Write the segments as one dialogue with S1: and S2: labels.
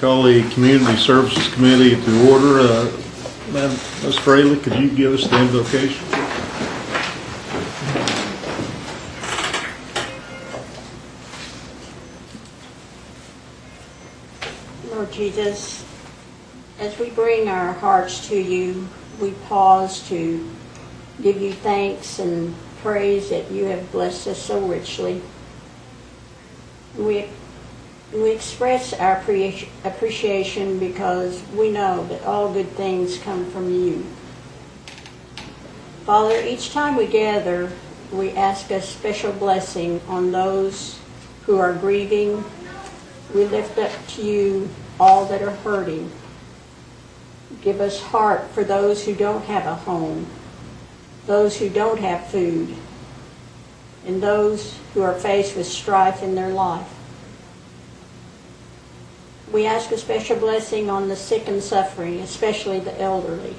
S1: Call the Community Services Committee to order. Ms. Fraley, could you give us the invocation?
S2: Lord Jesus, as we bring our hearts to you, we pause to give you thanks and praise that you have blessed us so richly. We express our appreciation because we know that all good things come from you. Father, each time we gather, we ask a special blessing on those who are grieving. We lift up to you all that are hurting. Give us heart for those who don't have a home, those who don't have food, and those who are faced with strife in their life. We ask a special blessing on the sick and suffering, especially the elderly.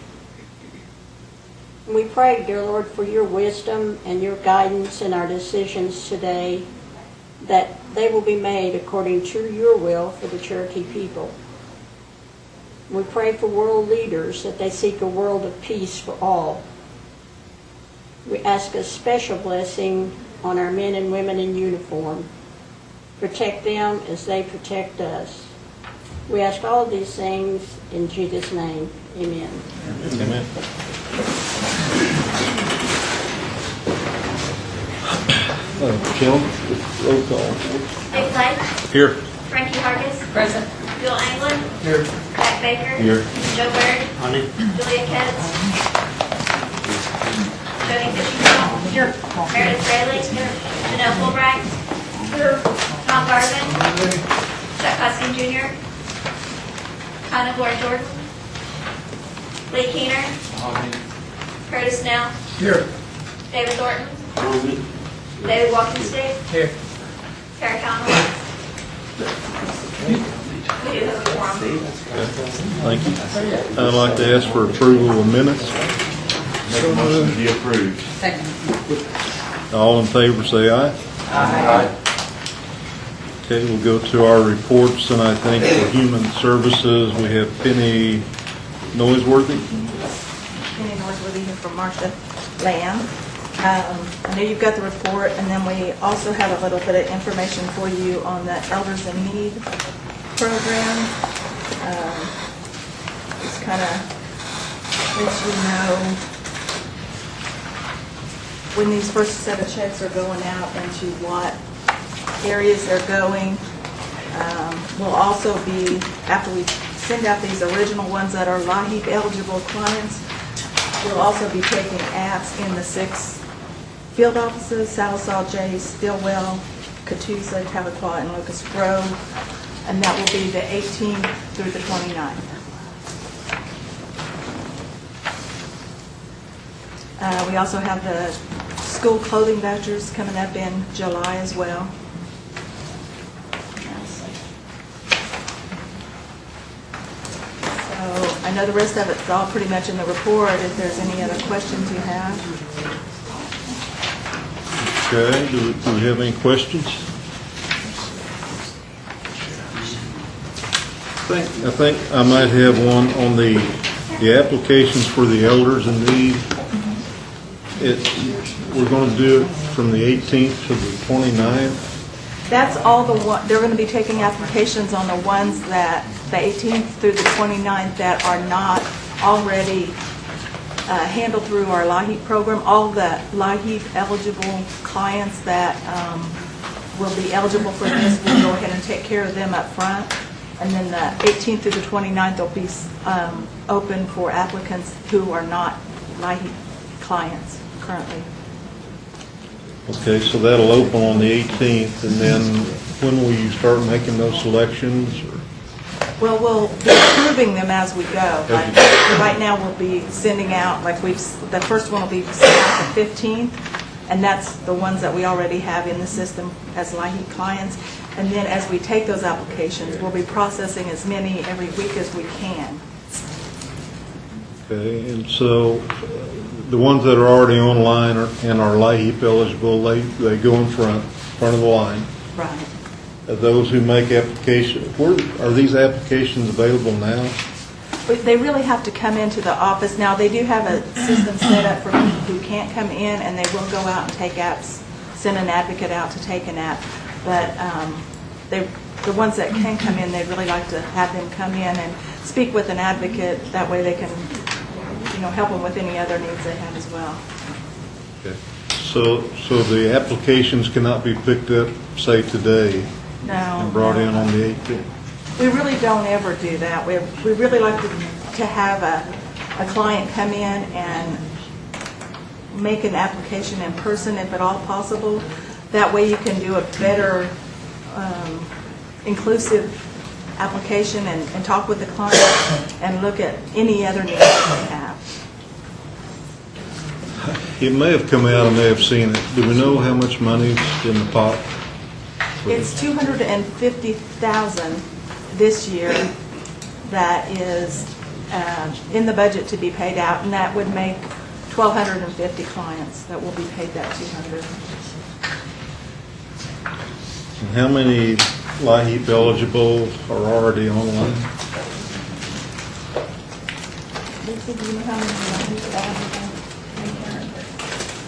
S2: We pray, dear Lord, for your wisdom and your guidance in our decisions today, that they will be made according to your will for the Cherokee people. We pray for world leaders that they seek a world of peace for all. We ask a special blessing on our men and women in uniform. Protect them as they protect us. We ask all of these things in Jesus' name. Amen.
S1: Amen. Jill, roll call.
S3: Dick Clay.
S1: Here.
S3: Frankie Hargis.
S4: Present.
S3: Bill Anglin.
S4: Here.
S3: Pat Baker.
S1: Here.
S3: Joe Bird.
S1: Honey.
S3: Julia Ketts. Jody Fisher. Here. Meredith Fraley. Here. Janelle Fulbright. Here. Tom Garvin. Chuck Huskin Jr. Anna Gloria Jordan. Lee Keener. Curtis Snell.
S4: Here.
S3: David Thornton. David Walkenstick.
S4: Here.
S3: Terry Connell. We do have a quorum.
S1: Thank you. I'd like to ask for approval of minutes.
S5: Make a motion to be approved.
S4: Second.
S1: All in favor say aye.
S4: Aye.
S1: Okay, we'll go to our reports, and I think for Human Services, we have Penny Noiseworthy.
S6: Penny Noiseworthy here from Marcia Lamb. I know you've got the report, and then we also have a little bit of information for you on the Elders in Need program. Just kind of let you know when these first set of checks are going out and to what areas they're going. We'll also be, after we send out these original ones that are LIHEAP eligible clients, we'll also be taking apps in the 6 field offices: Salisal, Jay, Stillwell, Catoosa, Tahlequah, and Locust Grove, and that will be the 18th through the 29th. We also have the school clothing vouchers coming up in July as well. So I know the rest of it's all pretty much in the report. If there's any other questions you have.
S1: Okay, do we have any questions? I think I might have one on the applications for the Elders in Need. We're going to do it from the 18th to the 29th.
S6: That's all they're going to be taking applications on the ones that the 18th through the 29th that are not already handled through our LIHEAP program. All the LIHEAP eligible clients that will be eligible for this, we'll go ahead and take care of them up front. And then the 18th through the 29th will be open for applicants who are not LIHEAP clients currently.
S1: Okay, so that'll open on the 18th, and then when will you start making those selections? Or?
S6: Well, we'll be approving them as we go. Like, right now we'll be sending out, the first one will be sent out the 15th, and that's the ones that we already have in the system as LIHEAP clients. And then as we take those applications, we'll be processing as many every week as we can.
S1: Okay, and so the ones that are already online and are LIHEAP eligible, they go in front of the line.
S6: Right.
S1: those who make application, where, are these applications available now?
S6: But they really have to come into the office. Now, they do have a system set up for people who can't come in, and they will go out and take apps, send an advocate out to take an app. But the ones that can come in, they'd really like to have them come in and speak with an advocate. That way they can, help them with any other needs they have as well.
S1: Okay. So the applications cannot be picked up, say, today
S6: No.
S1: and brought in on the 18th?
S6: We really don't ever do that. We really like to have a client come in and make an application in person if at all possible. That way you can do a better inclusive application and talk with the client and look at any other needs that they have.
S1: It may have come out, I may have seen it. Do we know how much money's in the pot?
S6: It's $250,000 this year that is in the budget to be paid out, and that would make 1,250 clients that will be paid that $200,000.
S1: And how many LIHEAP eligible are already online?
S6: Lisa, do you know how many are eligible?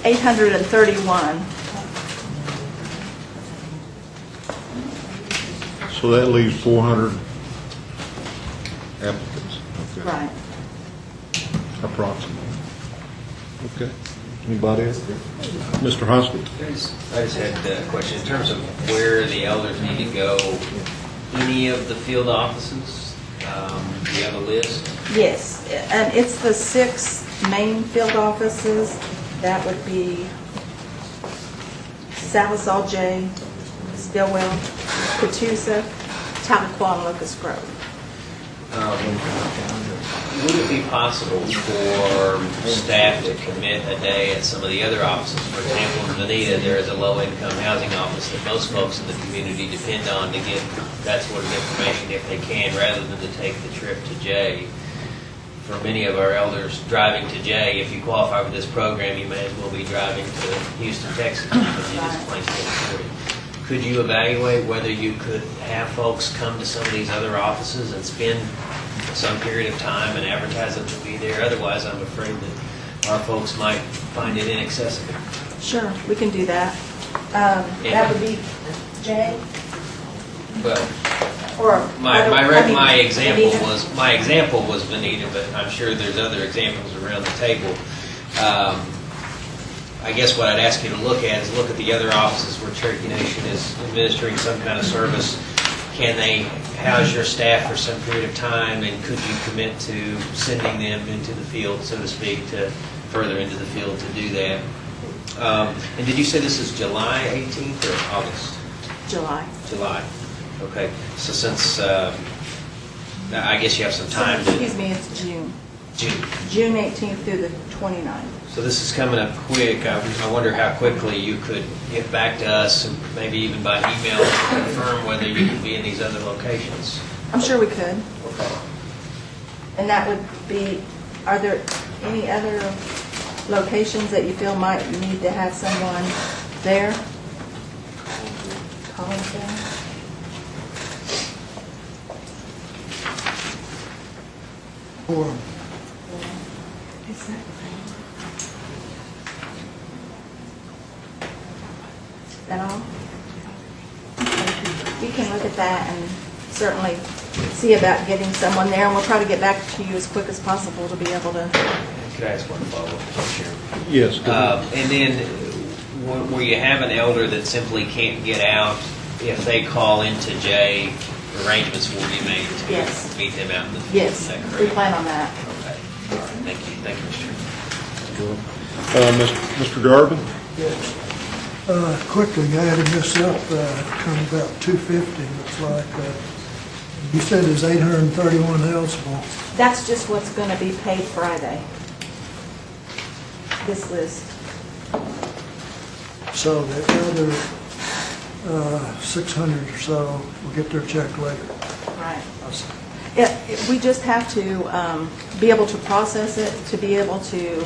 S6: 831.
S1: So that leaves 400 applicants. Okay.
S6: Right.
S1: Approximately. Okay. Anybody else? Mr. Hoskins?
S7: I just had a question. In terms of where the elders need to go, any of the field offices, do you have a list?
S6: Yes, and it's the 6 main field offices. That would be Salisal J, Stillwell, Catoosa, Tahlequah, and Locust Grove.
S7: Would it be possible for staff to commit a day at some of the other offices? For example, in Bonita, there is a low-income housing office that most folks in the community depend on to get that sort of information if they can, rather than to take the trip to Jay. For many of our elders driving to Jay, if you qualify for this program, you may as well be driving to Houston, Texas, because you just plain can't afford it. Could you evaluate whether you could have folks come to some of these other offices and spend some period of time and advertise them to be there? Otherwise, I'm afraid that our folks might find it inaccessible.
S6: Sure, we can do that. That would be Jay
S7: Well,
S6: or
S7: my
S6: Bonita.
S7: example was Bonita, but I'm sure there's other examples around the table. I guess what I'd ask you to look at is look at the other offices where Cherokee Nation is administering some kind of service. Can they house your staff for some period of time, and could you commit to sending them into the field, so to speak, to further into the field to do that? And did you say this is July 18th or August?
S6: July.
S7: July. Okay. So since I guess you have some time to
S6: Excuse me, it's June.
S7: June
S6: 18th through the 29th.
S7: So this is coming up quick. I wonder how quickly you could get back to us, and maybe even by email, to confirm whether you could be in these other locations.
S6: I'm sure we could.
S7: Okay.
S6: And that would be, are there any other locations that you feel might need to have someone there? Collinsville? Is that all? We can look at that and certainly see about getting someone there, and we'll try to get back to you as quick as possible to be able to.
S7: Could I ask one follow-up, Chairman?
S1: Yes. go ahead.
S7: And then, where you have an elder that simply can't get out, if they call into Jay, arrangements will be made to
S6: Yes.
S7: meet them out in the field.
S6: Yes,
S7: Is that
S6: we
S7: correct?
S6: plan on that.
S7: Okay. All right. Thank you. Thank you, Mr. Chairman.
S1: Mr. Garvin?
S4: Quickly adding this up, comes about 250, looks like. You said there's 831 eligible.
S6: That's just what's going to be paid Friday. This list.
S4: So the other 600 or so will get their check later.
S6: Right. We just have to be able to process it, to be able to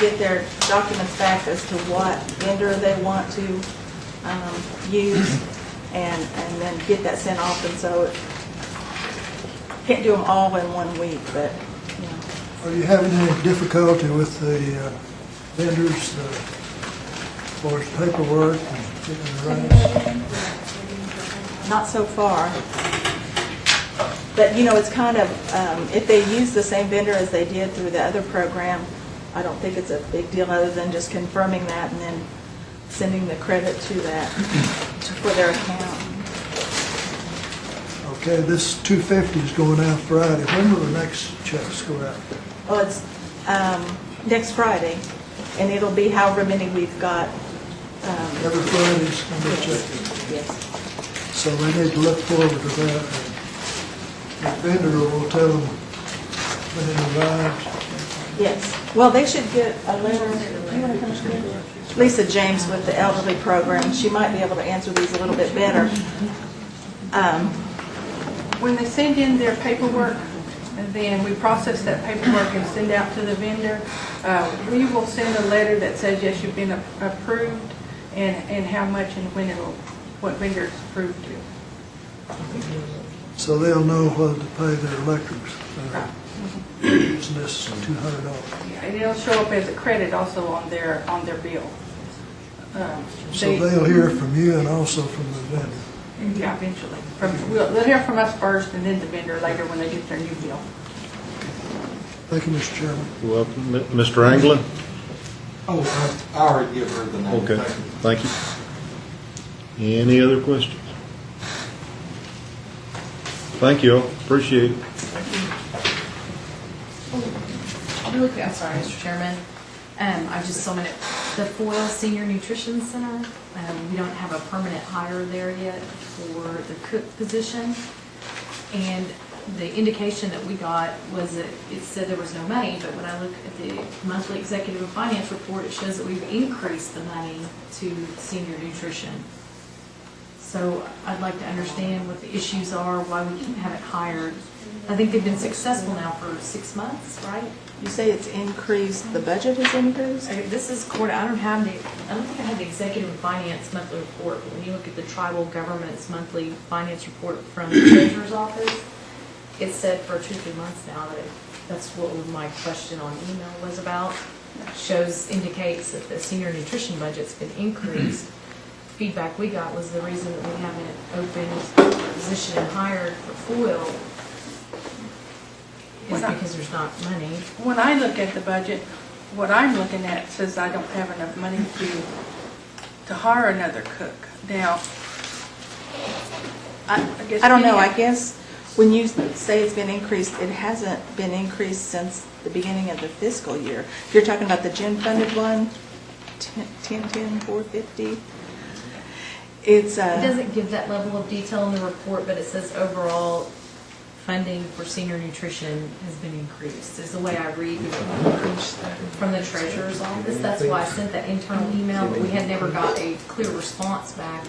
S6: get their documents back as to what vendor they want to use, and then get that sent off, and so can't do them all in 1 week, but, you know.
S4: Are you having any difficulty with the vendors as far as paperwork and getting the rights?
S6: Not so far. But, you know, it's kind of, if they use the same vendor as they did through the other program, I don't think it's a big deal other than just confirming that and then sending the credit to that, for their account.
S4: Okay, this 250 is going out Friday. When will the next checks go out?
S6: Well, it's next Friday, and it'll be however many we've got.
S4: Every Friday's going to be checked.
S6: Yes.
S4: So they need to look forward to that. The vendor will tell them when it arrives.
S6: Yes. Well, they should get a letter. You want to come here? Lisa James with the elderly program. She might be able to answer these a little bit better.
S8: When they send in their paperwork, and then we process that paperwork and send out to the vendor, we will send a letter that says, yes, you've been approved, and how much and when what vendor it's approved to.
S4: So they'll know whether to pay their electric business $200.
S8: Yeah, and it'll show up as a credit also on their bill.
S4: So they'll hear from you and also from the vendor.
S8: Yeah, eventually. They'll hear from us first, and then the vendor later when they get their new bill.
S4: Thank you, Mr. Chairman.
S1: Welcome. Mr. Anglin?
S9: Oh, I already give her the name.
S1: Okay, thank you. Any other questions? Thank you all, appreciate it.
S10: Really quick, I'm sorry, Mr. Chairman. I just saw the Foyle Senior Nutrition Center. We don't have a permanent hire there yet for the cook position. And the indication that we got was that it said there was no money, but when I look at the monthly executive and finance report, it shows that we've increased the money to senior nutrition. So I'd like to understand what the issues are, why we haven't hired. I think they've been successful now for 6 months, right?
S6: You say it's increased, the budget has increased?
S10: This is I don't think I have the executive and finance monthly report, but when you look at the tribal government's monthly finance report from the treasurer's office, it said for 2 or 3 months now that that's what my question on email was about. Indicates that the senior nutrition budget's been increased. Feedback we got was the reason that we haven't opened a position and hired for Foyle is because there's not money.
S8: When I look at the budget, what I'm looking at says I don't have enough money to hire another cook. Now, I guess
S6: I don't know, I guess when you say it's been increased, it hasn't been increased since the beginning of the fiscal year. If you're talking about the gen funded one, 1010, 450, it's
S10: It doesn't give that level of detail in the report, but it says overall funding for senior nutrition has been increased, is the way I read from the treasurer's office. That's why I sent that internal email, but we had never got a clear response back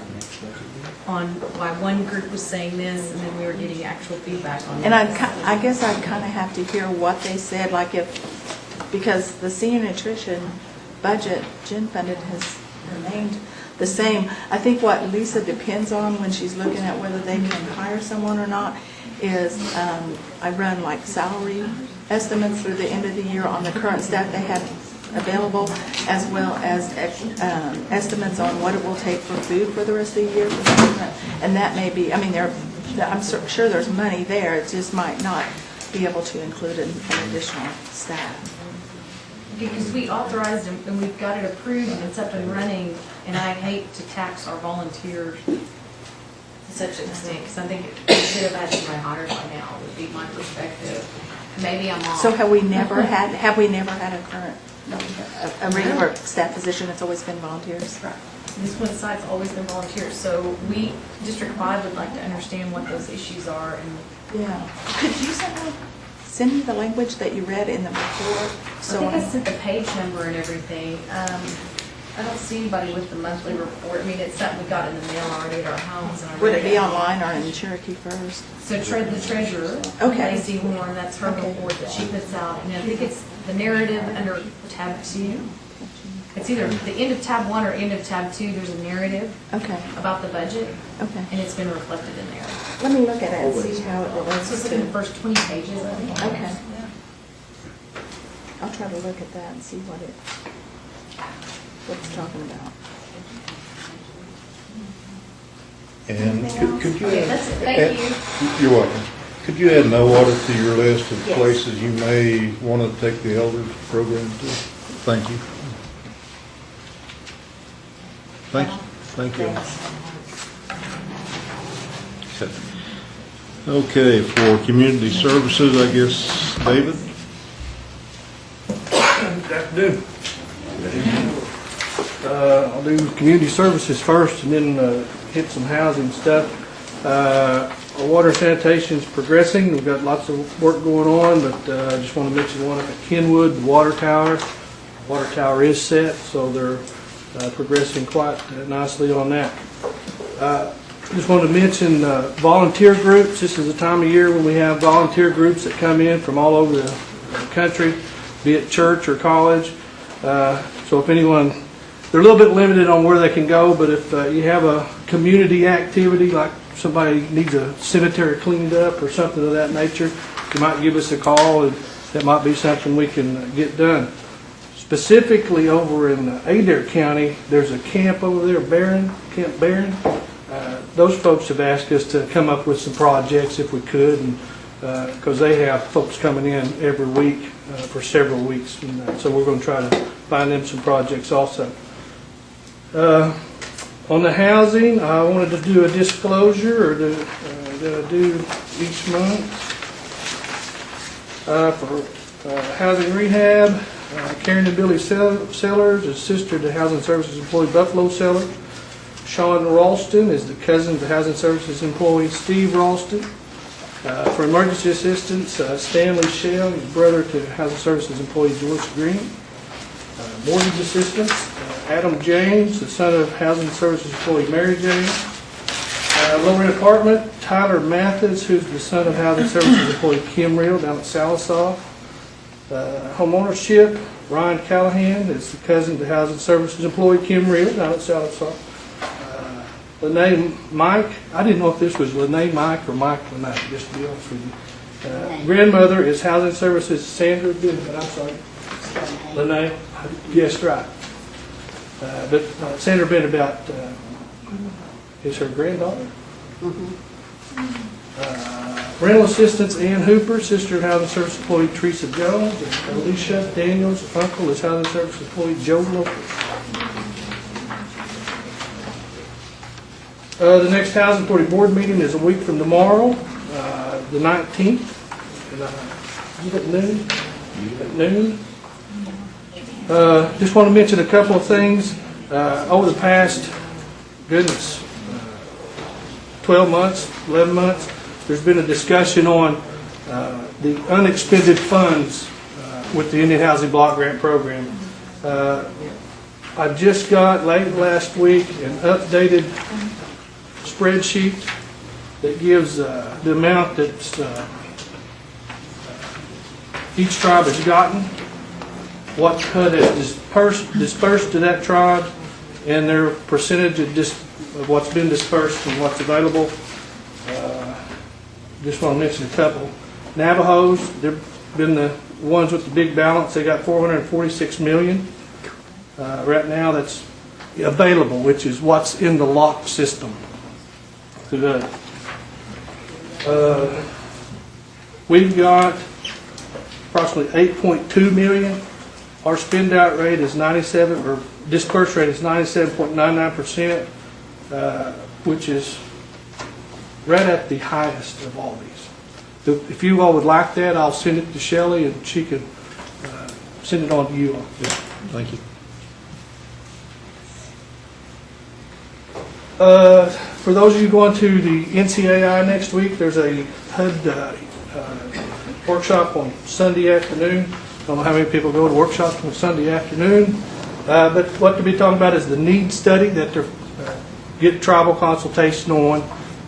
S10: on why one group was saying this, and then we were getting actual feedback on it.
S6: And I guess I'd kind of have to hear what they said, like because the senior nutrition budget, gen funded, has remained the same. I think what Lisa depends on when she's looking at whether they can hire someone or not is I run like salary estimates through the end of the year on the current staff they have available, as well as estimates on what it will take for food for the rest of the year. And that may be, I mean, I'm sure there's money there, it just might not be able to include an additional staff.
S10: Because we authorized them and we've got it approved and it's up and running, and I hate to tax our volunteers to such an extent, because I think it should have had somebody hired by now, would be my perspective. Maybe I'm wrong.
S6: So have we never had a current, a regular staff position? It's always been volunteers?
S10: Right. This one site's always been volunteers, so we, District 5 would like to understand what those issues are. And
S6: Yeah. Could you send me the language that you read in the report?
S10: So I think I sent the page number and everything. I don't see anybody with the monthly report. I mean, it's something we got in the mail already at our homes. And I
S6: Would
S10: read
S6: it be online or in Cherokee First?
S10: So the treasurer,
S6: Okay.
S10: Lacey Horn, that's her
S6: Okay.
S10: report that she puts out. And I think it's the narrative under tab 2. It's either the end of tab 1 or end of tab 2, there's a narrative
S6: Okay,
S10: about the budget,
S6: okay.
S10: and it's been reflected in there.
S6: Let me look at it and see how it
S10: So
S6: relates
S10: it's like in the
S6: to.
S10: first 20 pages, I think.
S6: Okay. I'll try to look at that and see what it's talking about.
S1: And could you
S10: Okay,
S1: add,
S10: that's it, thank you.
S1: you're welcome. Could you add no audit to your list of
S2: Yes.
S1: places you may want to take the elders program to? Thank you. Thank you. Okay, for community services, I guess, David?
S11: Good afternoon. I'll do community services first and then hit some housing stuff. Our water and sanitation is progressing. We've got lots of work going on, but I just want to mention one up at Kenwood, the water tower. The water tower is set, so they're progressing quite nicely on that. Just want to mention volunteer groups. This is the time of year when we have volunteer groups that come in from all over the country, be it church or college. So if anyone, they're a little bit limited on where they can go, but if you have a community activity, like somebody needs a cemetery cleaned up or something of that nature, you might give us a call, and that might be something we can get done. Specifically over in Adair County, there's a camp over there, Camp Barron. Those folks have asked us to come up with some projects if we could, and because they have folks coming in every week for several weeks, and so we're going to try to find them some projects also. On the housing, I wanted to do a disclosure, or that I do each month for housing rehab. Karen and Billy Sellers is sister to Housing Services employee Buffalo Seller. Sean Ralston is the cousin of the Housing Services employee Steve Ralston. For emergency assistance, Stanley Shell, his brother to Housing Services employee George Green. Mortgage assistance, Adam James, the son of Housing Services employee Mary Jane. Lower end apartment, Tyler Mathis, who's the son of Housing Services employee Kim Real down at Salisaw. Home ownership, Ryan Callahan is the cousin to Housing Services employee Kim Real down at Salisaw. Lene Mike, I didn't know if this was Lene Mike or Mike Lene, just to be honest with you. Grandmother is Housing Services Sandra Benjamin, I'm sorry. Lene, yes, right. But Sandra been about, is her granddaughter? Rental assistance, Ann Hooper, sister of Housing Services employee Teresa Jones. And Alicia Daniels, uncle is Housing Services employee Joe Lopez. The next Housing Authority Board meeting is a week from tomorrow, the 19th. At noon? At noon. Just want to mention a couple of things. Over the past, 12 months, 11 months, there's been a discussion on the unexpended funds with the Indian Housing Block Grant Program. I just got late last week an updated spreadsheet that gives the amount that each tribe has gotten, what HUD has dispersed to that tribe, and their percentage of what's been dispersed and what's available. Just want to mention a couple. Navajos, they've been the ones with the big balance. They got $446 million. Right now that's available, which is what's in the lock system. We've got approximately $8.2 million. Our spend out rate is 97, or disperse rate is 97.99%, which is right at the highest of all these. If you all would like that, I'll send it to Shelley and she can send it on to you all.
S1: Thank you.
S11: For those of you going to the NCAI next week, there's a HUD workshop on Sunday afternoon. I don't know how many people go to workshops on Sunday afternoon, but what to be talking about is the need study that they're get tribal consultation on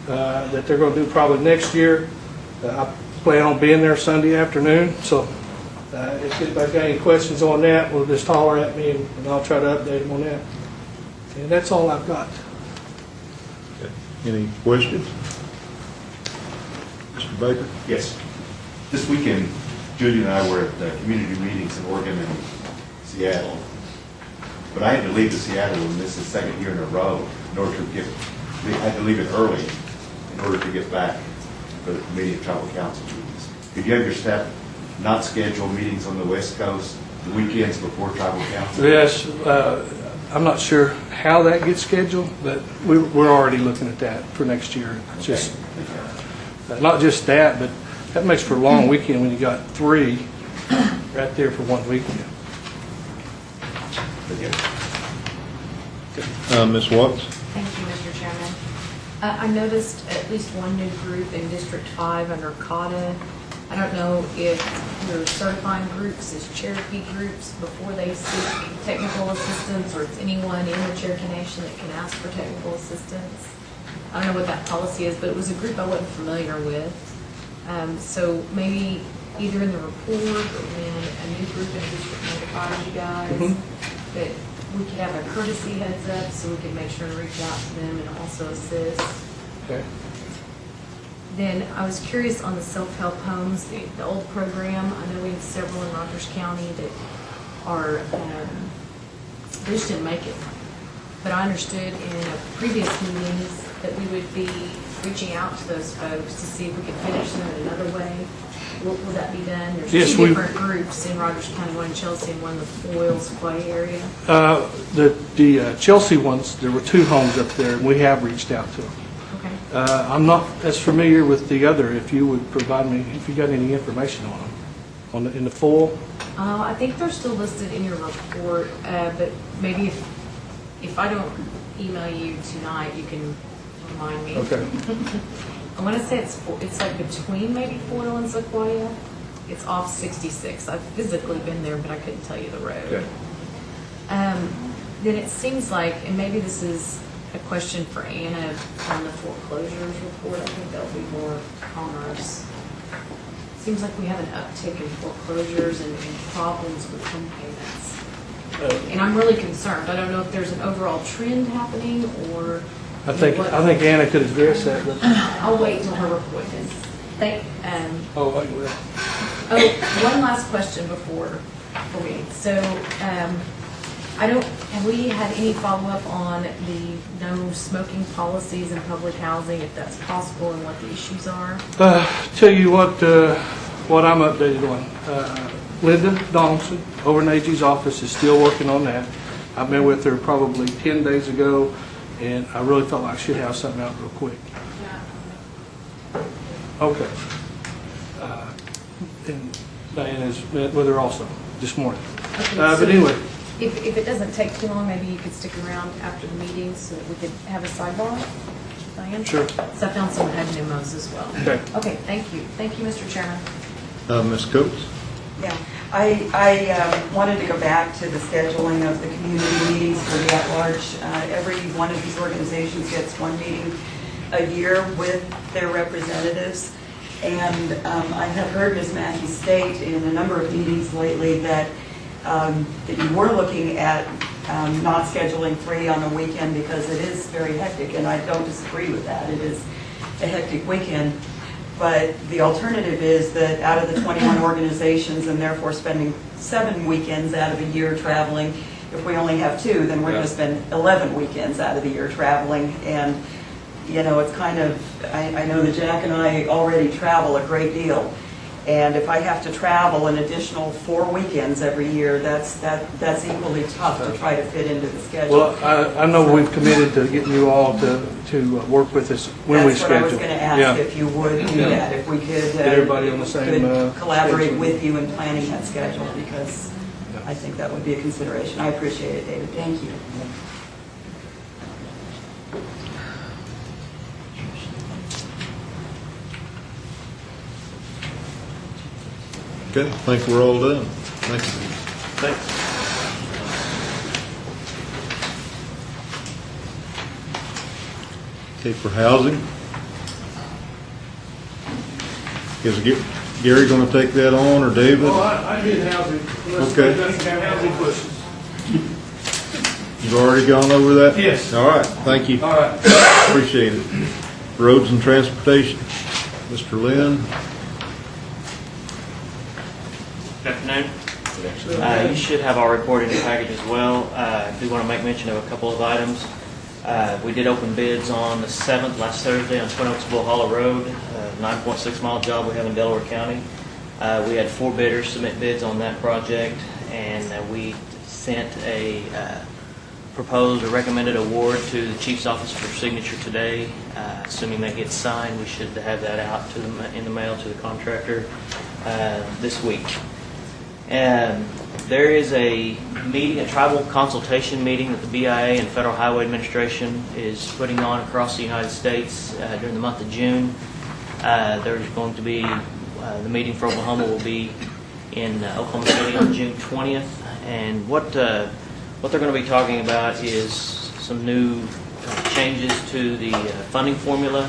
S11: that they're going to do probably next year. I plan on being there Sunday afternoon, so If anybody got any questions on that, well, just holler at me and I'll try to update them on that. And that's all I've got.
S1: Okay. Any questions? Mr. Baker?
S5: Yes. This weekend, Judy and I were at community meetings in Oregon and Seattle. But I had to leave to Seattle, and this is the second year in a row, in order to I had to leave it early in order to get back for the Committee of Tribal Council meetings. Could you have your staff not schedule meetings on the West Coast the weekends before Tribal Council?
S11: Yes, I'm not sure how that gets scheduled, but we're already looking at that for next year. It's just, not just that, but that makes for a long weekend when you got 3 right there for one weekend.
S1: Ms. Watts?
S10: Thank you, Mr. Chairman. I noticed at least one new group in District 5 under CAUTA. I don't know if you're certifying groups as Cherokee groups before they seek technical assistance, or it's anyone in the Cherokee Nation that can ask for technical assistance. I don't know what that policy is, but it was a group I wasn't familiar with. So maybe either in the report or when a new group in District notifies you guys, that we could have a courtesy heads up so we could make sure to reach out to them and also assist.
S11: Okay.
S10: Then I was curious on the self-help homes, the old program. I know we have several in Rogers County that are, they just didn't make it. But I understood in previous meetings that we would be reaching out to those folks to see if we could finish them in another way. Will that be done? There's
S11: Yes,
S10: two different groups in Rogers County, one in Chelsea and one in the Foyles Clay area.
S11: The Chelsea ones, there were 2 homes up there, and we have reached out to them.
S10: Okay.
S11: I'm not as familiar with the other. If you would provide me, if you got any information on them, in the full.
S10: I think they're still listed in your report, but maybe if I don't email you tonight, you can remind me.
S11: Okay.
S10: I want to say it's like between maybe Foyle and Sequoia. It's off 66. I've physically been there, but I couldn't tell you the road.
S11: Okay.
S10: Then it seems like, and maybe this is a question for Anna on the foreclosures report. I think that'll be more onerous. Seems like we have an uptick in foreclosures and problems with home payments. And I'm really concerned. I don't know if there's an overall trend happening or...
S11: I think Anna could address that. But
S10: I'll wait till her report is.
S11: oh, I will.
S10: One last question before we. So, have we had any follow-up on the no smoking policies in public housing, if that's possible, and what the issues are?
S11: Tell you what I'm updated on. Linda Donaldson over in AG's office is still working on that. I met with her probably 10 days ago, and I really felt like I should have something out real quick. Okay. And Diana's met with her also this morning.
S10: Okay,
S11: But anyway.
S10: If it doesn't take too long, maybe you could stick around after the meeting so that we could have a sidebar, Diane?
S11: Sure.
S10: So I found some head memos as well.
S11: Okay.
S10: Okay, thank you. Thank you, Mr. Chairman.
S1: Ms. Coates?
S12: Yeah, I wanted to go back to the scheduling of the community meetings for the at-large. Every one of these organizations gets one meeting a year with their representatives. And I have heard Ms. Mackey state in a number of meetings lately that you were looking at not scheduling 3 on a weekend because it is very hectic, and I don't disagree with that. It is a hectic weekend. But the alternative is that out of the 21 organizations, and therefore spending 7 weekends out of a year traveling, if we only have 2, then we're going to spend 11 weekends out of the year traveling. And, you know, it's kind of, I know that Jack and I already travel a great deal. And if I have to travel an additional 4 weekends every year, that's equally tough to try to fit into the schedule.
S11: Well, I know we've committed to getting you all to work with us when we schedule.
S12: That's what I was going to ask, if you would do that, if we could
S11: get everybody on the same
S12: collaborate
S11: schedule.
S12: with you in planning that schedule, because I think that would be a consideration. I appreciate it, David. Thank you.
S1: Okay, I think we're all done. Thank you.
S11: Thanks.
S1: Okay, for housing. Gary gonna take that on, or David?
S11: Oh, I did housing.
S1: Okay.
S11: Housing questions.
S1: You've already gone over that?
S11: Yes.
S1: All right, thank you.
S11: All right.
S1: Appreciate it. Roads and Transportation, Mr. Lynn.
S13: Good afternoon. You should have our report in your package as well. I do want to make mention of a couple of items. We did open bids on the 7th, last Thursday, on Twin Oaks Bull Hollow Road, 9.6 mile job we have in Delaware County. We had 4 bidders submit bids on that project, and we sent a proposed or recommended award to the Chief's office for signature today. Assuming that gets signed, we should have that out to them in the mail to the contractor this week. There is a meeting, a tribal consultation meeting that the BIA and Federal Highway Administration is putting on across the United States during the month of June. There's going to be, the meeting for Oklahoma will be in Oklahoma City on June 20th. And what they're going to be talking about is some new changes to the funding formula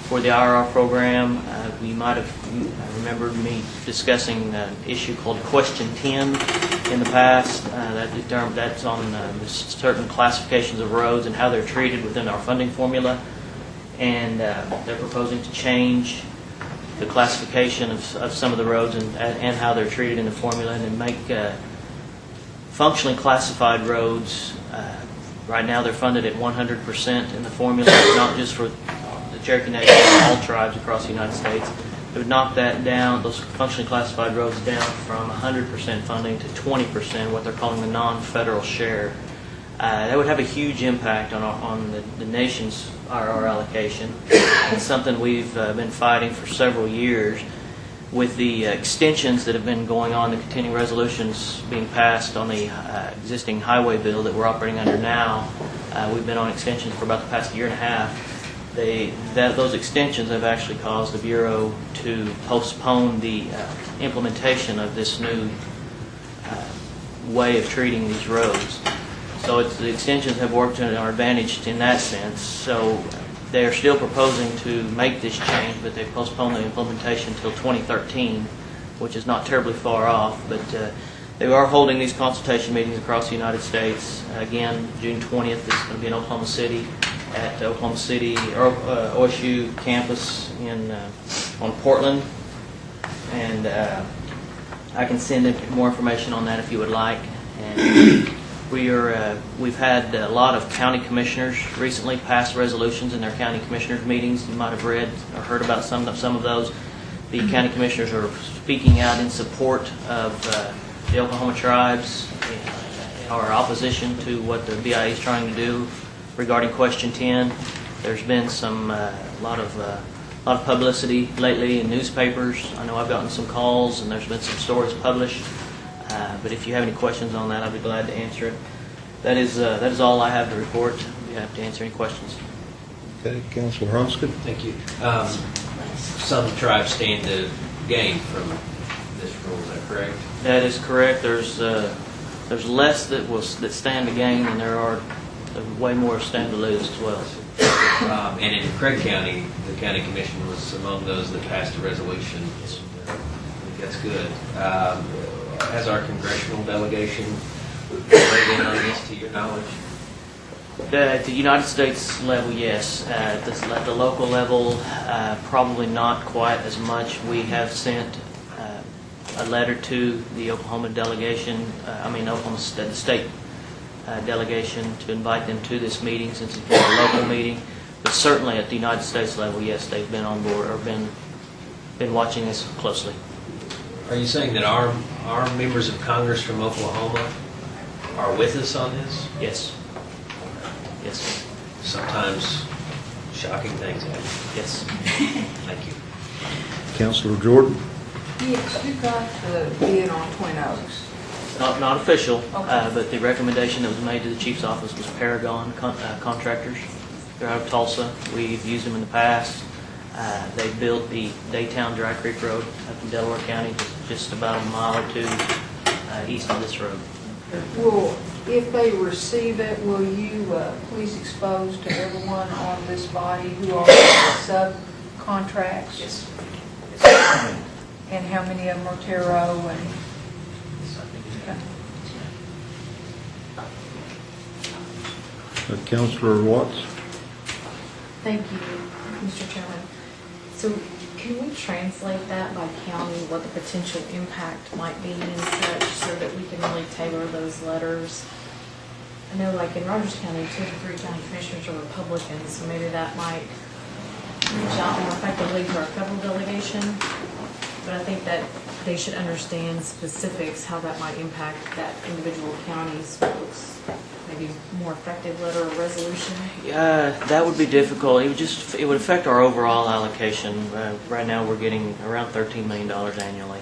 S13: for the IRR program. You might have remembered me discussing an issue called Question 10 in the past. That's on certain classifications of roads and how they're treated within our funding formula. And they're proposing to change the classification of some of the roads and how they're treated in the formula, and make functionally classified roads. Right now they're funded at 100% in the formula, not just for the Cherokee Nation, but all tribes across the United States. It would knock that down, those functionally classified roads down from 100% funding to 20%, what they're calling the non-federal share. That would have a huge impact on the nation's IRR allocation. It's something we've been fighting for several years. With the extensions that have been going on, the continuing resolutions being passed on the existing highway bill that we're operating under now, we've been on extensions for about the past year and a half. Those extensions have actually caused the Bureau to postpone the implementation of this new way of treating these roads. So the extensions have worked to our advantage in that sense. So they are still proposing to make this change, but they postponed the implementation until 2013, which is not terribly far off. But they are holding these consultation meetings across the United States. Again, June 20th is going to be in Oklahoma City, at Oklahoma City OSU campus on Portland. And I can send more information on that if you would like. And we've had a lot of county commissioners recently pass resolutions in their county commissioners meetings. You might have read or heard about some of those. The county commissioners are speaking out in support of the Oklahoma tribes, or opposition to what the BIA is trying to do regarding Question 10. There's been a lot of publicity lately in newspapers. I know I've gotten some calls, and there's been some stories published. But if you have any questions on that, I'll be glad to answer it. That is all I have to report. You have to answer any questions.
S1: Okay, Councilor Hunskett.
S7: Thank you. Some tribes stand to gain from this rule, is that correct?
S13: That is correct. There's less that stand to gain than there are way more stand to lose as well.
S7: And in Craig County, the county commission was among those that passed a resolution. I think that's good. Has our congressional delegation weighed in on this, to your knowledge?
S13: At the United States level, yes. At the local level, probably not quite as much. We have sent a letter to the Oklahoma delegation, the state delegation, to invite them to this meeting, since it's been a local meeting. But certainly at the United States level, yes, they've been on board or been watching this closely.
S7: Are you saying that our members of Congress from Oklahoma are with us on this?
S13: Yes. Yes.
S7: Sometimes shocking things happen.
S13: Yes.
S7: Thank you.
S1: Councilor Jordan.
S14: Yes, you got the bid on Twin Oaks.
S13: Not official,
S14: Okay.
S13: but the recommendation that was made to the chief's office was Paragon Contractors. They're out of Tulsa. We've used them in the past. They built the Daytown Dry Creek Road up in Delaware County, just about a mile or two east of this road.
S14: Well, if they receive it, will you please expose to everyone on this body who are subcontracts?
S13: Yes.
S14: And how many of them are Taro and?
S1: Councilor Watts?
S10: Thank you, Mr. Chairman. So can we translate that by county, what the potential impact might be and such, so that we can really tailor those letters? I know like in Rogers County, 2 of the 3 county commissioners are Republicans, so maybe that might reach out more effectively to our federal delegation. But I think that they should understand specifics, how that might impact that individual county's, looks maybe more effective letter or resolution.
S13: That would be difficult. It would affect our overall allocation. Right now, we're getting around $13 million annually.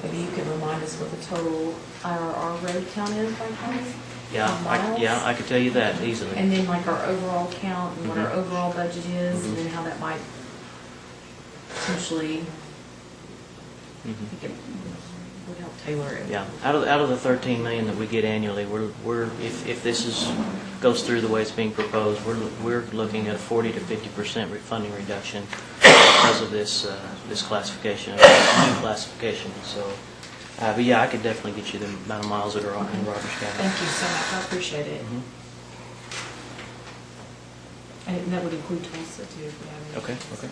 S10: Maybe you could remind us what the total IRR road count is by county?
S13: Yeah, I could tell you that easily.
S10: And then like our overall count and what our overall budget is, and then how that might potentially, I think it would help tailor it.
S13: Yeah, out of the 13 million that we get annually, we're if this goes through the way it's being proposed, we're looking at a 40 to 50% funding reduction because of this classification, new classification. So, but yeah, I could definitely get you the amount of miles that are in Rogers County.
S10: Thank you so much. I appreciate it. And that would include Tulsa too, if we have any.
S13: Okay,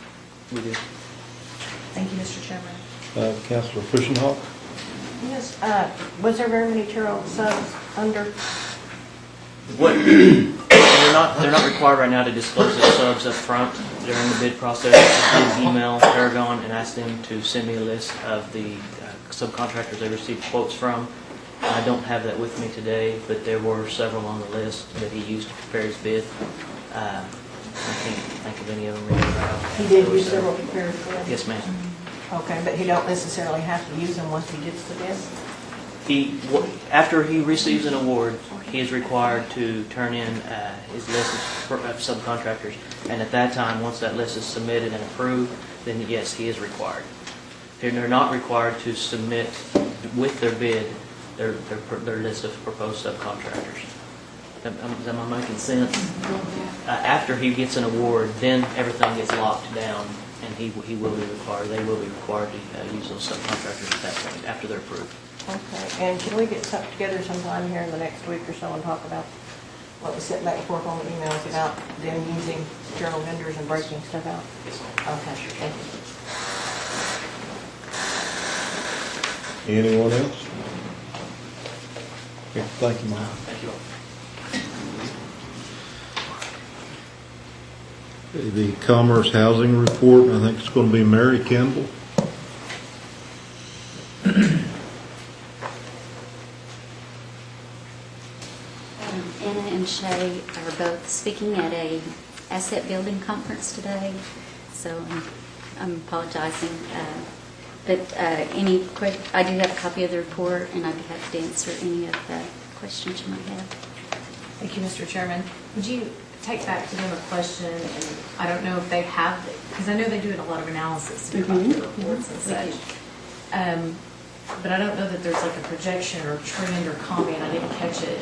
S13: we do.
S10: Thank you, Mr. Chairman.
S1: Councilor Fishenhoff?
S2: Yes, was there very many Taro subs under?
S13: They're not required right now to disclose their subs up front during the bid process. I did email Paragon and ask them to send me a list of the subcontractors they received quotes from. I don't have that with me today, but there were several on the list that he used to prepare his bid. I can't think of any of them right now.
S2: He did use several prepared for it?
S13: Yes, ma'am.
S2: Okay, but he don't necessarily have to use them once he gets the best?
S13: After he receives an award, he is required to turn in his list of subcontractors, and at that time, once that list is submitted and approved, then yes, he is required. They're not required to submit with their bid their list of proposed subcontractors. Am I making sense? After he gets an award, then everything gets locked down, and they will be required to use those subcontractors at that point, after they're approved.
S2: Okay, and can we get something together sometime here in the next week or so and talk about what we sent back and forth on the emails about them using journal vendors and breaking stuff out?
S13: Yes, ma'am.
S2: Okay, thank you.
S1: Anyone else? Okay, thank you, Mike.
S13: Thank you all.
S1: The Commerce Housing Report, I think it's going to be Mary Campbell.
S15: Anna and Shay are both speaking at a asset building conference today, so I'm apologizing. But I do have a copy of the report, and I'd be happy to answer any of the questions you might have.
S10: Thank you, Mr. Chairman. Would you take back to them a question, and I don't know if they have, because I know they do a lot of analysis about the reports and such. But I don't know that there's like a projection or trend or comment. I didn't catch it,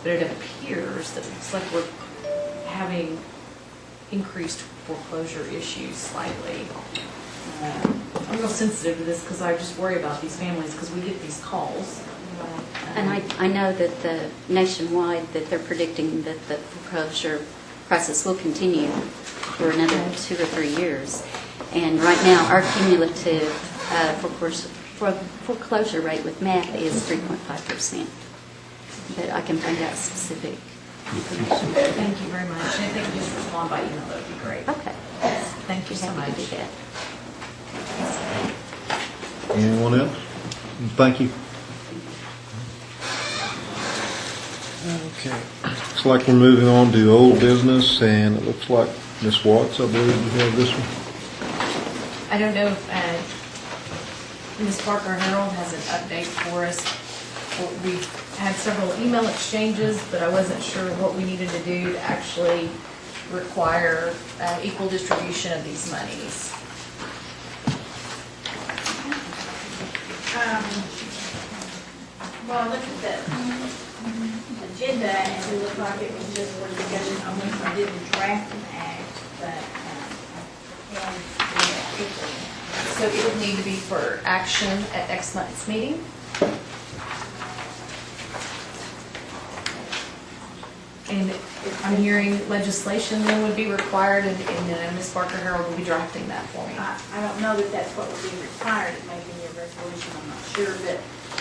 S10: but it appears that it's like we're having increased foreclosure issues slightly. I'm real sensitive to this because I just worry about these families because we get these calls.
S15: And I know that nationwide that they're predicting that the foreclosure process will continue for another 2 or 3 years. And right now, our cumulative foreclosure rate with MAP is 3.5%. But I can find out specific information.
S10: Thank you very much. And if they could just respond by email, that would be great.
S15: Okay.
S10: Thank you so much.
S15: Happy to do that.
S1: Anyone else? Thank you. Okay. Looks like we're moving on to old business, and it looks like Ms. Watts, I believe you have this one.
S10: I don't know if Ms. Parker Harold has an update for us. We've had several email exchanges, but I wasn't sure what we needed to do to actually require equal distribution of these monies.
S3: Well, I looked at the agenda and it looked like it was just a discussion on which I didn't draft an act, but and we have people.
S10: So it would need to be for action at next month's meeting. And I'm hearing legislation then would be required, and Ms. Barker Harold will be drafting that for me.
S3: I don't know that that's what would be required in making your resolution, I'm not sure, but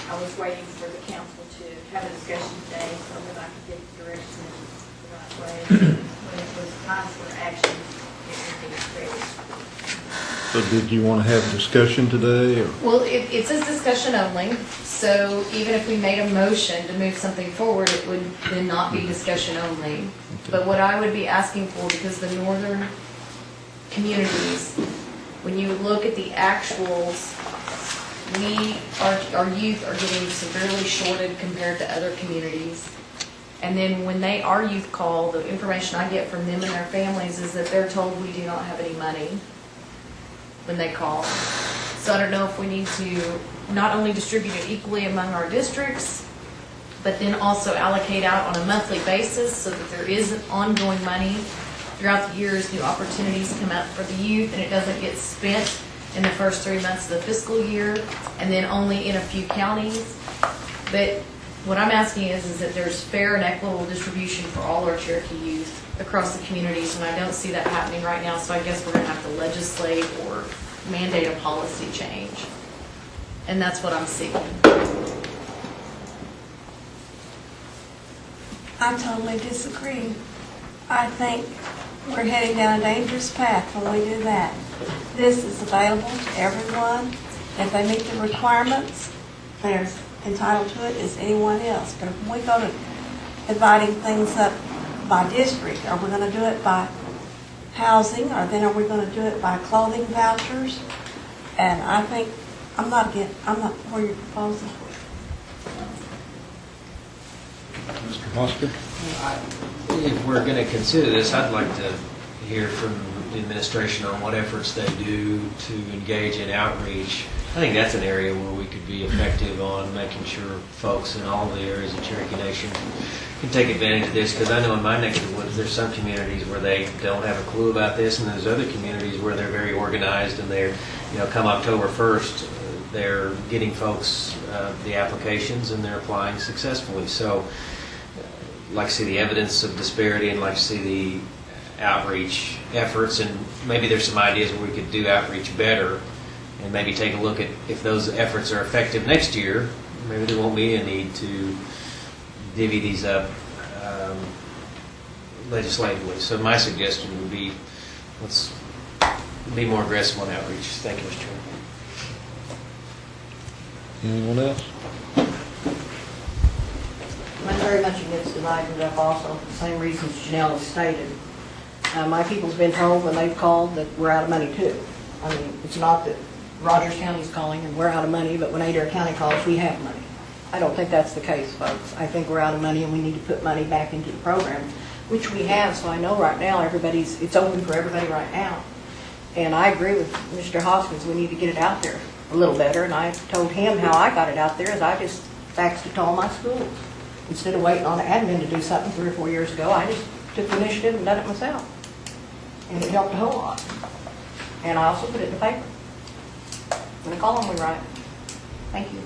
S3: I was waiting for the council to have a discussion today so that I could get direction in the right way. When it was time for action, it would be ready.
S1: So did you want to have a discussion today, or?
S10: Well, it says discussion only, so even if we made a motion to move something forward, it would then not be discussion only. But what I would be asking for, because the northern communities, when you look at the actuals, our youth are getting severely shorted compared to other communities. And then when our youth call, the information I get from them and their families is that they're told we do not have any money when they call. So I don't know if we need to not only distribute it equally among our districts, but then also allocate out on a monthly basis so that there is ongoing money throughout the year as new opportunities come up for the youth, and it doesn't get spent in the first 3 months of the fiscal year and then only in a few counties. But what I'm asking is that there's fair and equitable distribution for all our Cherokee youth across the communities, and I don't see that happening right now, so I guess we're going to have to legislate or mandate a policy change. And that's what I'm seeking.
S16: I totally disagree. I think we're heading down a dangerous path when we do that. This is available to everyone. If they meet the requirements, they're entitled to it as anyone else. But when we go to dividing things up by district, are we going to do it by housing, or then are we going to do it by clothing vouchers? And I think, I'm not for your proposal.
S1: Mr. Hosker?
S7: If we're going to consider this, I'd like to hear from the administration on what efforts they do to engage in outreach. I think that's an area where we could be effective on making sure folks in all the areas of Cherokee Nation can take advantage of this, because I know in my neck of the woods there's some communities where they don't have a clue about this, and there's other communities where they're very organized, and they're, come October 1st, they're getting folks the applications and they're applying successfully. So I'd like to see the evidence of disparity, and like to see the outreach efforts, and maybe there's some ideas where we could do outreach better, and maybe take a look at if those efforts are effective next year. Maybe there won't be a need to divvy these up legislatively. So my suggestion would be, let's be more aggressive on outreach. Thank you, Mr. Chairman.
S1: Anyone else?
S17: I'm very much against dividing it up also, for the same reasons Janelle has stated. My people's been told when they've called that we're out of money too. I mean, it's not that Rogers County's calling and we're out of money, but when Adair County calls, we have money. I don't think that's the case, folks. I think we're out of money and we need to put money back into the program, which we have. So I know right now it's open for everybody right now. And I agree with Mr. Hoskins, we need to get it out there a little better. And I told him how I got it out there is I just faxed it to all my schools. Instead of waiting on an admin to do something 3 or 4 years ago, I just took the initiative and done it myself. And it helped a whole lot. And I also put it in the paper. In the column we write. Thank you.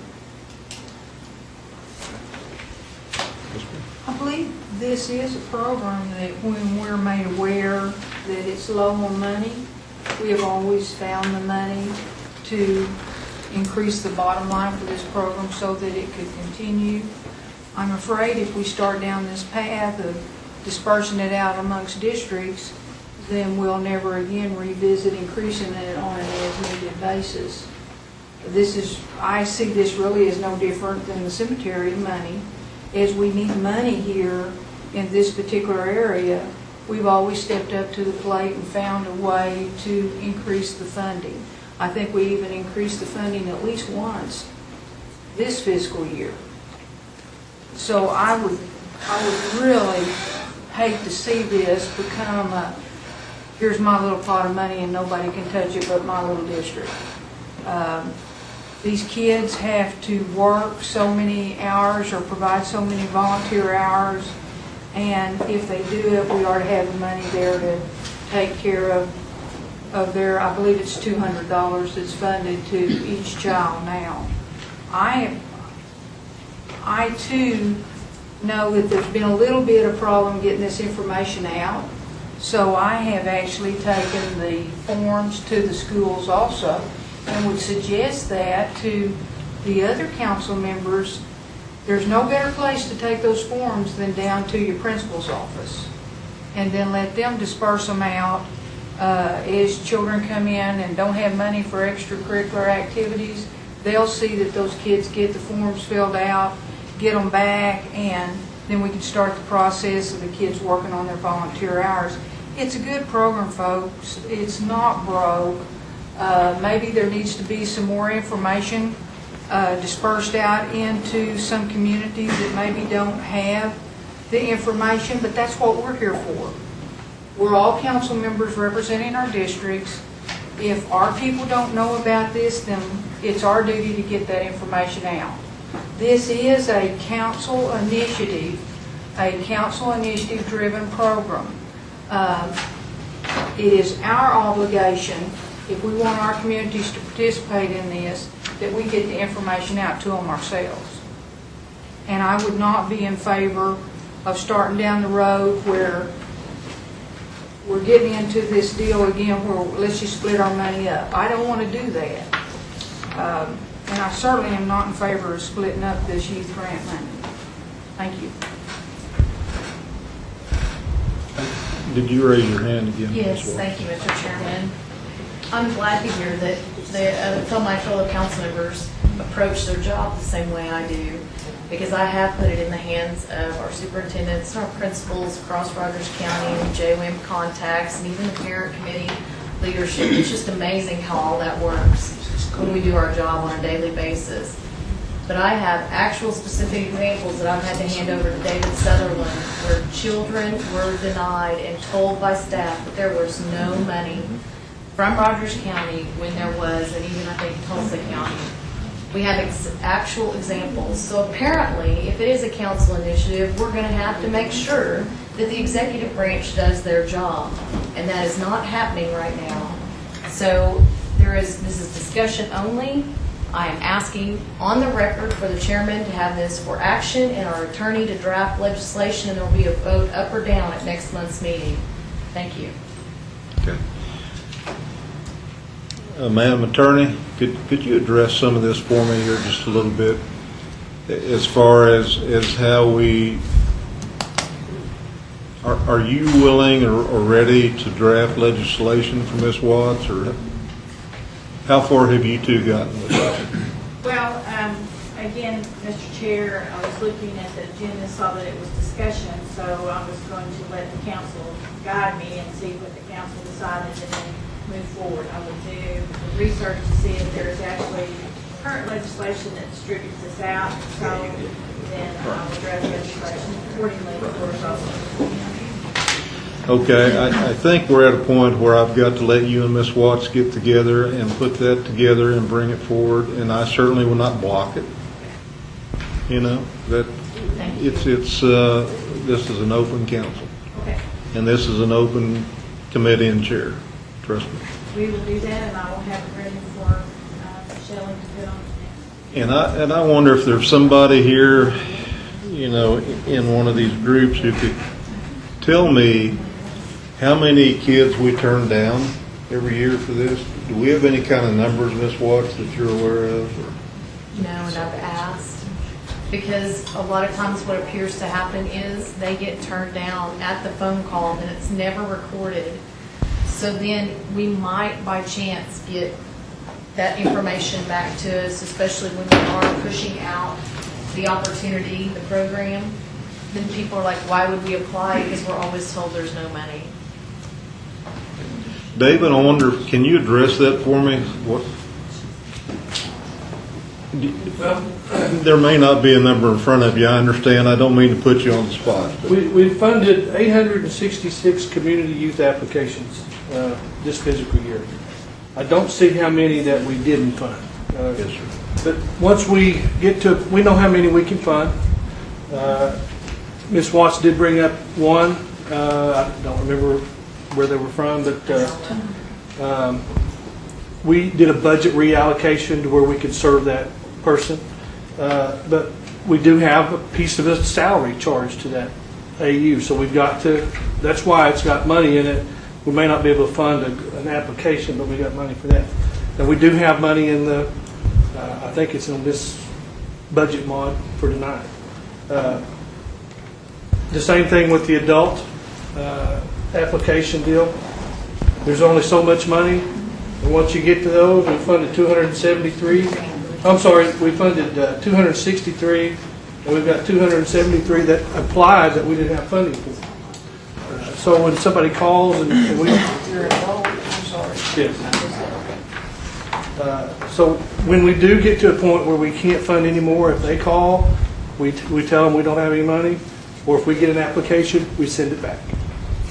S14: I believe this is a program that when we're made aware that it's low on money, we have always found the money to increase the bottom line for this program so that it could continue. I'm afraid if we start down this path of dispersing it out amongst districts, then we'll never again revisit increasing it on an as-needed basis. I see this really as no different than the cemetery money. As we need money here in this particular area, we've always stepped up to the plate and found a way to increase the funding. I think we even increased the funding at least once this fiscal year. So I would really hate to see this become here's my little pot of money and nobody can touch it but my little district. These kids have to work so many hours or provide so many volunteer hours, and if they do it, we ought to have the money there to take care of of their, I believe it's $200 that's funded to each child now. I too know that there's been a little bit of problem getting this information out. So I have actually taken the forms to the schools also and would suggest that to the other council members. There's no better place to take those forms than down to your principal's office. And then let them disperse them out as children come in and don't have money for extracurricular activities. They'll see that those kids get the forms filled out, get them back, and then we can start the process of the kids working on their volunteer hours. It's a good program, folks. It's not broke. Maybe there needs to be some more information dispersed out into some communities that maybe don't have the information, but that's what we're here for. We're all council members representing our districts. If our people don't know about this, then it's our duty to get that information out. This is a council initiative driven program. It is our obligation, if we want our communities to participate in this, that we get the information out to them ourselves. And I would not be in favor of starting down the road where we're getting into this deal again where let's just split our money up. I don't want to do that. And I certainly am not in favor of splitting up this youth grant money. Thank you.
S1: Did you raise your hand again?
S10: Yes, thank you, Mr. Chairman. I'm glad to hear that some of my fellow council members approach their job the same way I do, because I have put it in the hands of our superintendents, our principals across Rogers County, and JWIM contacts, and even the parent committee leadership. It's just amazing how all that works when we do our job on a daily basis. But I have actual specific examples that I've had to hand over to David Sutherland where children were denied and told by staff that there was no money from Rogers County when there was, and even I think Tulsa County. We have actual examples. So apparently, if it is a council initiative, we're going to have to make sure that the executive branch does their job. And that is not happening right now. So this is discussion only. I am asking on the record for the chairman to have this for action and our attorney to draft legislation, and there will be a vote up or down at next month's meeting. Thank you.
S1: Okay. Madam Attorney, could you address some of this for me here just a little bit, as far as how we are you willing or ready to draft legislation for Ms. Watts, or how far have you two gotten with that?
S3: Well, again, Mr. Chair, I was looking at the agenda, saw that it was discussion, so I was going to let the council guide me and see what the council decided and then move forward. I would do the research to see if there is actually current legislation that distributes this out, so then I will draft legislation accordingly for us.
S1: Okay, I think we're at a point where I've got to let you and Ms. Watts get together and put that together and bring it forward, and I certainly will not block it. You know, that this is an open council.
S3: Okay.
S1: And this is an open committee and chair. Trust me.
S3: We will do that, and I will have it ready for Shelley to put on.
S1: And I wonder if there's somebody here, you know, in one of these groups who could tell me how many kids we turn down every year for this. Do we have any kind of numbers, Ms. Watts, that you're aware of? Or?
S10: No, and I've asked, because a lot of times what appears to happen is they get turned down at the phone call and it's never recorded. So then we might by chance get that information back to us, especially when we are pushing out the opportunity, the program. Then people are like, why would we apply? Because we're always told there's no money.
S1: David, I wonder, can you address that for me? There may not be a number in front of you. I understand. I don't mean to put you on the spot.
S11: We funded 866 community youth applications this fiscal year. I don't see how many that we didn't fund.
S1: Yes, sir.
S11: But once we get to, we know how many we can fund. Ms. Watts did bring up one. I don't remember where they were from, but We did a budget reallocation to where we could serve that person, but we do have a piece of a salary charged to that AU, so we've got to, that's why it's got money in it. We may not be able to fund an application, but we got money for that. And we do have money in the, I think it's in this budget mod for tonight. The same thing with the adult application deal. There's only so much money, and once you get to those, we funded 273. I'm sorry, we funded 263, and we've got 273 that applied that we didn't have funding for. So when somebody calls and we...
S14: You're adult, I'm sorry.
S11: Yes. So when we do get to a point where we can't fund anymore, if they call, we tell them we don't have any money, or if we get an application, we send it back.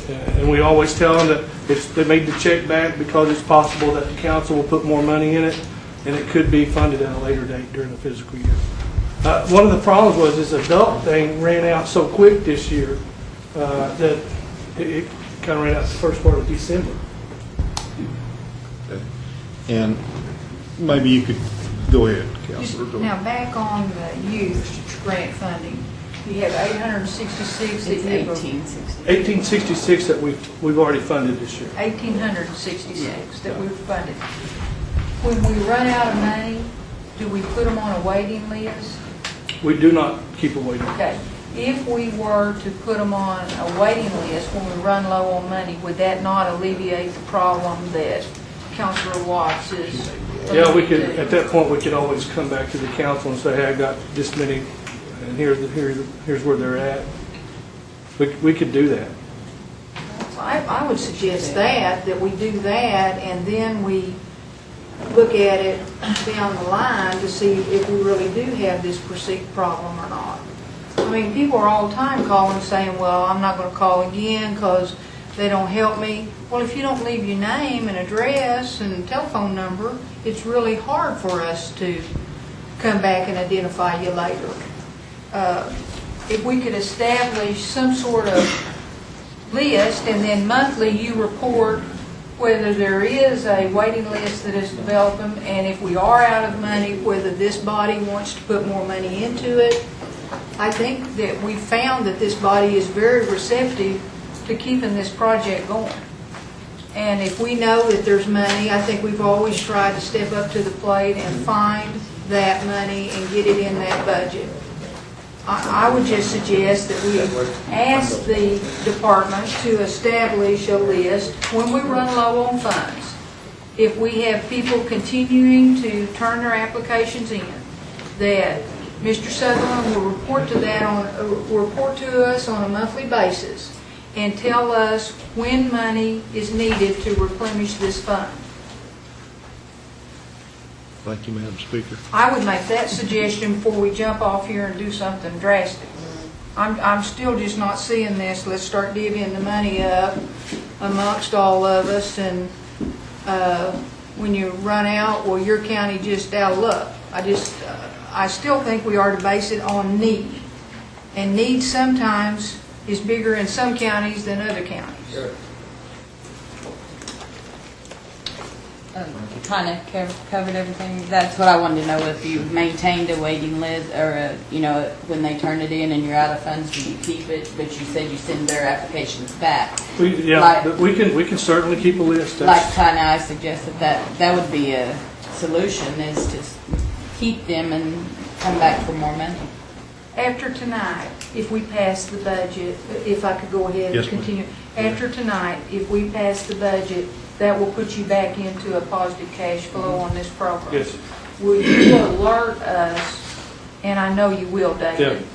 S11: And we always tell them that if they make the check back because it's possible that the council will put more money in it, and it could be funded at a later date during the fiscal year. One of the problems was this adult thing ran out so quick this year that it kind of ran out the first part of December.
S1: Okay. And maybe you could go ahead, Councilor. Go ahead.
S14: Now, back on the youth grant funding, you have 866 that
S6: It's
S14: you've...
S11: 1866 that we've already funded this year.
S14: 1,866 that we've funded. When we run out of money, do we put them on a waiting list?
S11: We do not keep a waiting.
S14: Okay. If we were to put them on a waiting list when we run low on money, would that not alleviate the problem that Councilor Watts is?
S11: Yeah, we could, at that point, we could always come back to the council and say, hey, I got this many, and here's where they're at. We could do that.
S14: So I would suggest that we do that, and then we look at it down the line to see if we really do have this perceived problem or not. I mean, people are all the time calling saying, well, I'm not going to call again because they don't help me. Well, if you don't leave your name and address and telephone number, it's really hard for us to come back and identify you later. If we could establish some sort of list and then monthly you report whether there is a waiting list that is developing, and if we are out of money, whether this body wants to put more money into it. I think that we found that this body is very receptive to keeping this project going. And if we know that there's money, I think we've always tried to step up to the plate and find that money and get it in that budget. I would just suggest that we ask the department to establish a list when we run low on funds. If we have people continuing to turn their applications in, that Mr. Sutherland will report to us on a monthly basis and tell us when money is needed to replenish this fund.
S1: Thank you, Madam Speaker.
S14: I would make that suggestion before we jump off here and do something drastic. I'm still just not seeing this. Let's start divvying the money up amongst all of us, and when you run out, well, your county just out of luck. I still think we are to base it on need, and need sometimes is bigger in some counties than other counties.
S18: Kind of covered everything. That's what I wanted to know, if you maintained a waiting list, or when they turn it in and you're out of funds, do you keep it? But you said you send their applications back.
S11: We can certainly keep a list.
S18: Like kind of I suggested that would be a solution, is to keep them and come back for more money.
S14: After tonight, if we pass the budget, if I could go ahead and continue. After tonight, if we pass the budget, that will put you back into a positive cash flow on this program.
S11: Yes.
S14: Will you alert us, and I know you will, David,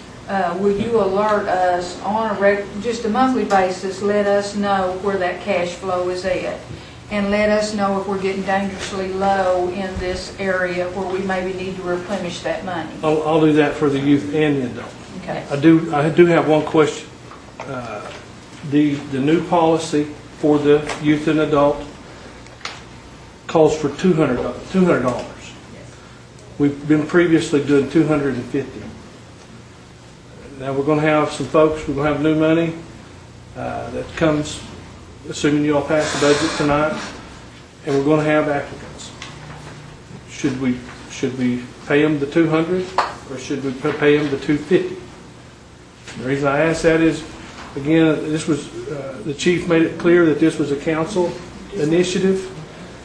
S14: will you alert us on just a monthly basis, let us know where that cash flow is at, and let us know if we're getting dangerously low in this area where we maybe need to replenish that money.
S11: I'll do that for the youth and the adult.
S14: Okay.
S11: I do have one question. The new policy for the youth and adult calls for $200. We've been previously doing $250. Now we're going to have some folks. We're going to have new money that comes, assuming you all pass the budget tonight. and we're going to have applicants. Should we pay them the 200, or should we pay them the 250? The reason I ask that is, again, this was the chief made it clear that this was a council initiative,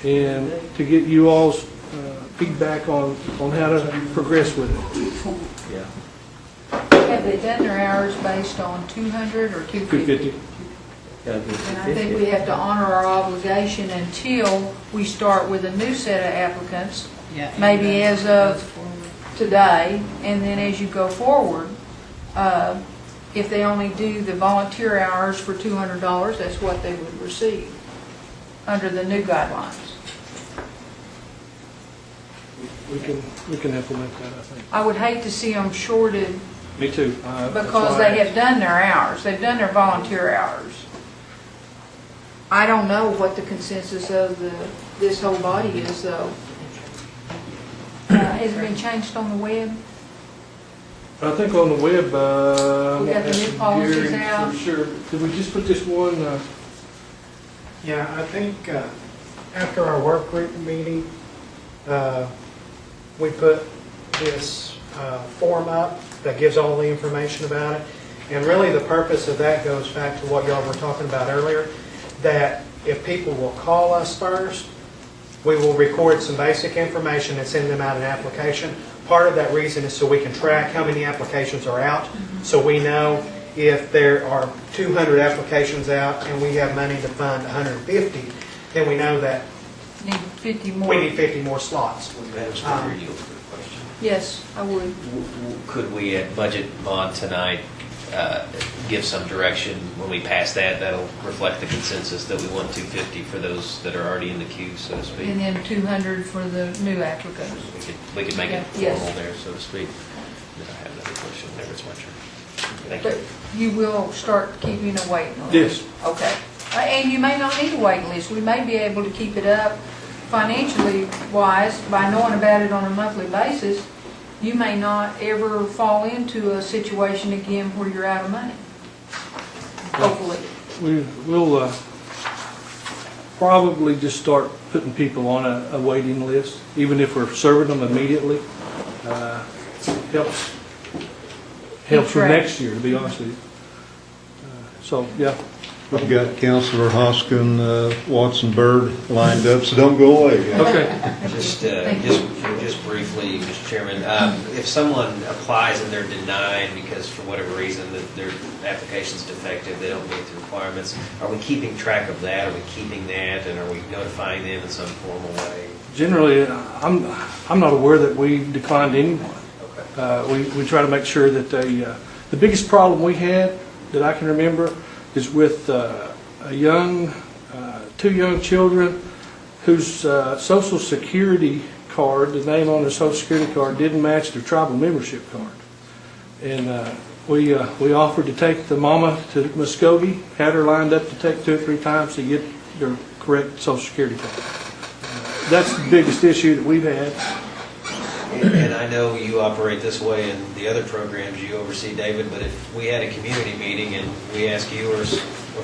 S11: and to get you all's feedback on how to progress with it.
S7: Yeah.
S14: Have they done their hours based on 200 or 250?
S11: 250.
S14: And I think we have to honor our obligation until we start with a new set of applicants, maybe as of today, and then as you go forward, if they only do the volunteer hours for $200, that's what they would receive under the new guidelines.
S11: We can implement that, I think.
S14: I would hate to see them shorted
S11: Me too.
S14: because they have done their hours. They've done their volunteer hours. I don't know what the consensus of this whole body is, though. Has it been changed on the web?
S11: I think on the web,
S14: We got the new policies
S11: Gary,
S14: out.
S11: for sure. Did we just put this one?
S19: Yeah, I think after our work group meeting, we put this form up that gives all the information about it. And really the purpose of that goes back to what y'all were talking about earlier, that if people will call us first, we will record some basic information and send them out an application. Part of that reason is so we can track how many applications are out, so we know if there are 200 applications out and we have money to fund 150, then we know that
S14: Need 50 more.
S19: we need 50 more slots.
S7: Madam Speaker, you have a question.
S14: Yes, I would.
S7: Could we at budget mod tonight give some direction when we pass that? That'll reflect the consensus that we want 250 for those that are already in the queue, so to speak.
S14: And then 200 for the new applicants.
S7: We could make it
S14: Yes.
S7: formal there, so to speak. Then I have another question whenever it's my turn. Thank
S14: But
S7: you.
S14: you will start keeping a waiting list?
S11: Yes.
S14: Okay. And you may not need a waiting list. We may be able to keep it up financially wise by knowing about it on a monthly basis. You may not ever fall into a situation again where you're out of money. Hopefully.
S11: We'll probably just start putting people on a waiting list, even if we're serving them immediately. Helps with
S14: track.
S11: next year, to be honest with you. So, yeah.
S1: I've got Councilor Hoskin, Watson, Byrd lined up, so don't go away. guys.
S11: Okay.
S7: Just briefly, Mr. Chairman, if someone applies and they're denied because for whatever reason that their application's defective, they don't meet the requirements, are we keeping track of that? Are we keeping that, and are we notifying them in some formal way?
S11: Generally, I'm not aware that we declined anyone. We try to make sure that the biggest problem we had that I can remember is with two young children whose Social Security card, the name on their Social Security card, didn't match their tribal membership card. And we offered to take the mama to Muskogee, had her lined up to take 2 or 3 times to get their correct Social Security card. That's the biggest issue that we've had.
S7: And I know you operate this way in the other programs you oversee, David, but if we had a community meeting and we ask you or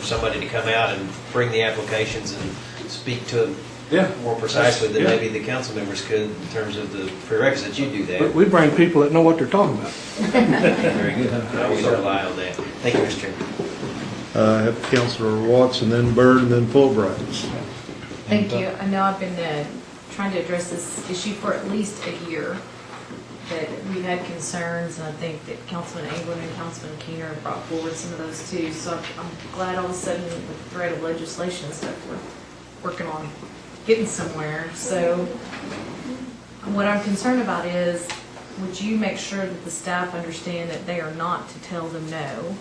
S7: somebody to come out and bring the applications and speak to them more precisely than maybe the council members could in terms of the prerequisites, you do that.
S11: We bring people that know what they're talking about.
S7: Very good. I always rely on that. Thank you, Mr. Chairman.
S1: I have Councilor Watson, then Byrd, and then Fulbright.
S10: Thank you. I know I've been trying to address this issue for at least a year, that we've had concerns, and I think that Councilman England and Councilman Keener have brought forward some of those too. So I'm glad all of a sudden with the threat of legislation and stuff, we're working on getting somewhere. So what I'm concerned about is, would you make sure that the staff understand that they are not to tell them no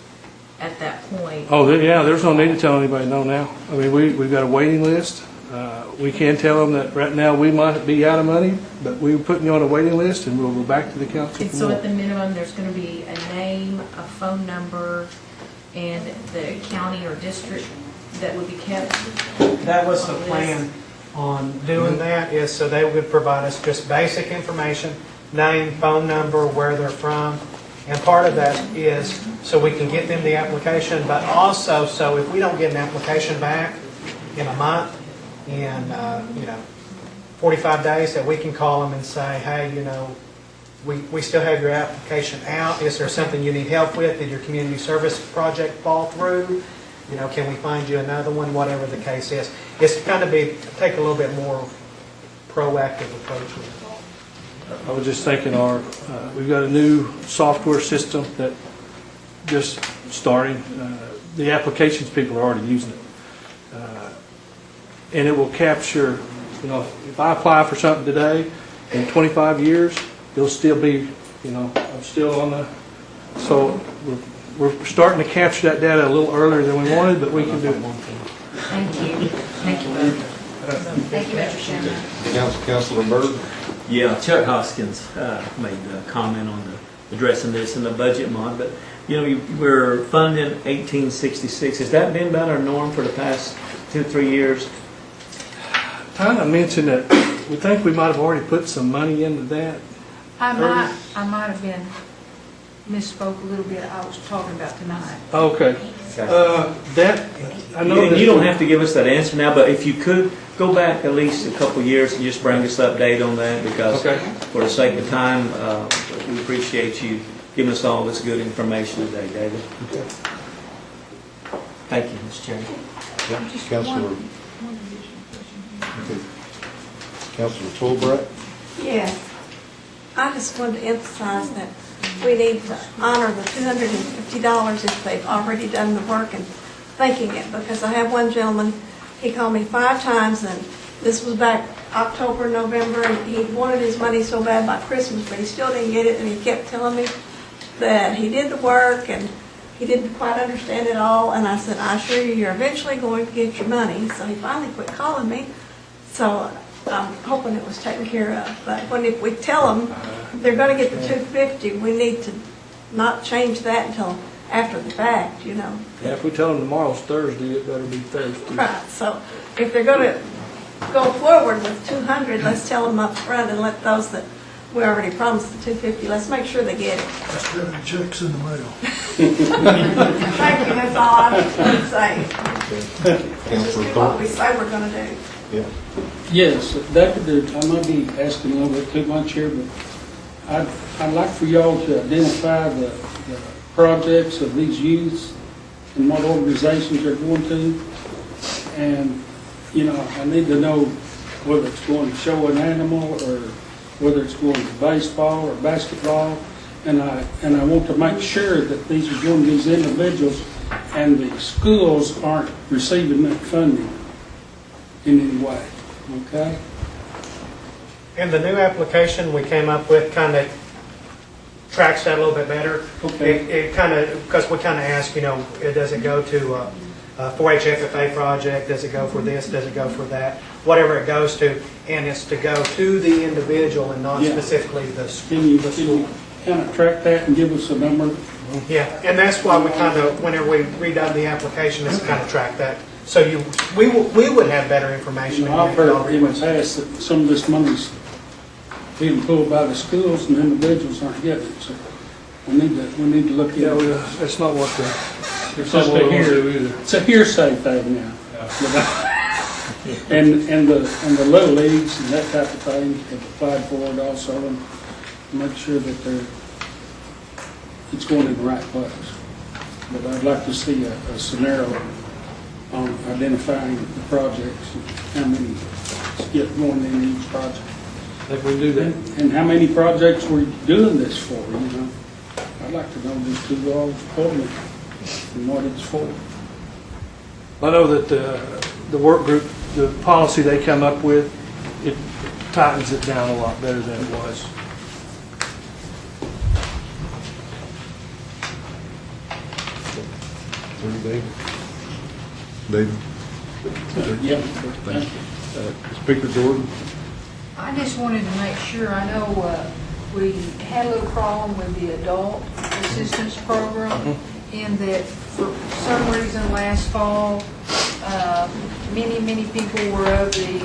S10: at that point?
S11: Oh, yeah, there's no need to tell anybody no now. I mean, we've got a waiting list. We can tell them that right now we might be out of money, but we're putting you on a waiting list, and we'll go back to the council.
S10: And so at the minimum, there's going to be a name, a phone number, and the county or district that would be kept?
S19: That was the
S10: on list?
S19: plan on doing that, is so they would provide us just basic information, name, phone number, where they're from. And part of that is so we can get them the application, but also so if we don't get an application back in a month, in, 45 days, that we can call them and say, hey, we still have your application out. Is there something you need help with? Did your community service project fall through? Can we find you another one? Whatever the case is. It's kind of take a little bit more proactive approach with it.
S11: I was just thinking we've got a new software system that just starting. The applications people are already using it. And it will capture, if I apply for something today, in 25 years, it'll still be, I'm still on the, so we're starting to capture that data a little earlier than we wanted, but we can do it.
S10: Thank you. Thank you both. Thank you, Mr. Chairman.
S1: Councilor Byrd?
S20: Yeah, Chuck Hoskins made a comment on addressing this in the budget mod, but we're funding 1866. Has that been about our norm for the past 2-3 years?
S11: Kind of mentioned that we think we might have already put some money into that.
S14: I might have been misspoke a little bit. I was talking about tonight.
S11: Okay. I know
S20: you don't have to give us that answer now, but if you could go back at least a couple years and just bring us update on that, because for the sake of time, we appreciate you giving us all this good information today, David.
S11: Okay.
S20: Thank you, Mr. Chairman.
S1: Councilor. Councilor Fulbright?
S16: Yes. I just wanted to emphasize that we need to honor the $250 if they've already done the work and thanking it, because I have one gentleman, he called me 5 times, and this was back October, November, and he wanted his money so bad by Christmas, but he still didn't get it, and he kept telling me that he did the work and he didn't quite understand it all, and I said, I assure you, you're eventually going to get your money. So he finally quit calling me, so I'm hoping it was taken care of. But if we tell them they're going to get the $250, we need to not change that until after the fact,
S11: Yeah, if we tell them tomorrow's Thursday, it better be Thursday.
S16: Right, so if they're going to go forward with $200, let's tell them up front, and let those that we already promised the $250, let's make sure they get it.
S4: Instead of checks in the mail.
S16: Thank you, that's all I was going to say. Just do what we say we're going to do.
S1: Yeah.
S21: Yes, I might be asking a little bit too much here, but I'd like for y'all to identify the projects of these youths and what organizations they're going to. And, I need to know whether it's going to show an animal or whether it's going to baseball or basketball. And I want to make sure that these are going to these individuals and the schools aren't receiving that funding in any way, okay?
S19: And the new application we came up with kind of tracks that a little bit better.
S21: Okay.
S19: It kind of, because we kind of ask, does it go to a 4-H FFA project? Does it go for this? Does it go for that? Whatever it goes to, and it's to go to the individual and not specifically the school.
S21: Can you kind of track that and give us a number?
S19: Yeah, and that's why we kind of, whenever we redone the application, is to kind of track that. So we would have better information.
S21: I've heard in the past that some of this money's being pulled by the schools and individuals aren't getting it. So we need to look into it.
S11: That's not what
S21: It's just it's a hearsay thing now. and the little leagues and that type of thing have applied for it also, and make sure that it's going in the right place. But I'd like to see a scenario on identifying the projects and how many get going in each project.
S11: I think we do that.
S21: And how many projects we're doing this for, I'd like to know just who all is pulling it and what it's for.
S11: I know that the work group, the policy they come up with, it tightens it down a lot better than it was.
S1: David?
S21: Yeah.
S1: Thank you. Speaker Jordan?
S14: I just wanted to make sure, I know we had a little problem with the adult assistance program, in that for some reason last fall, many people were of the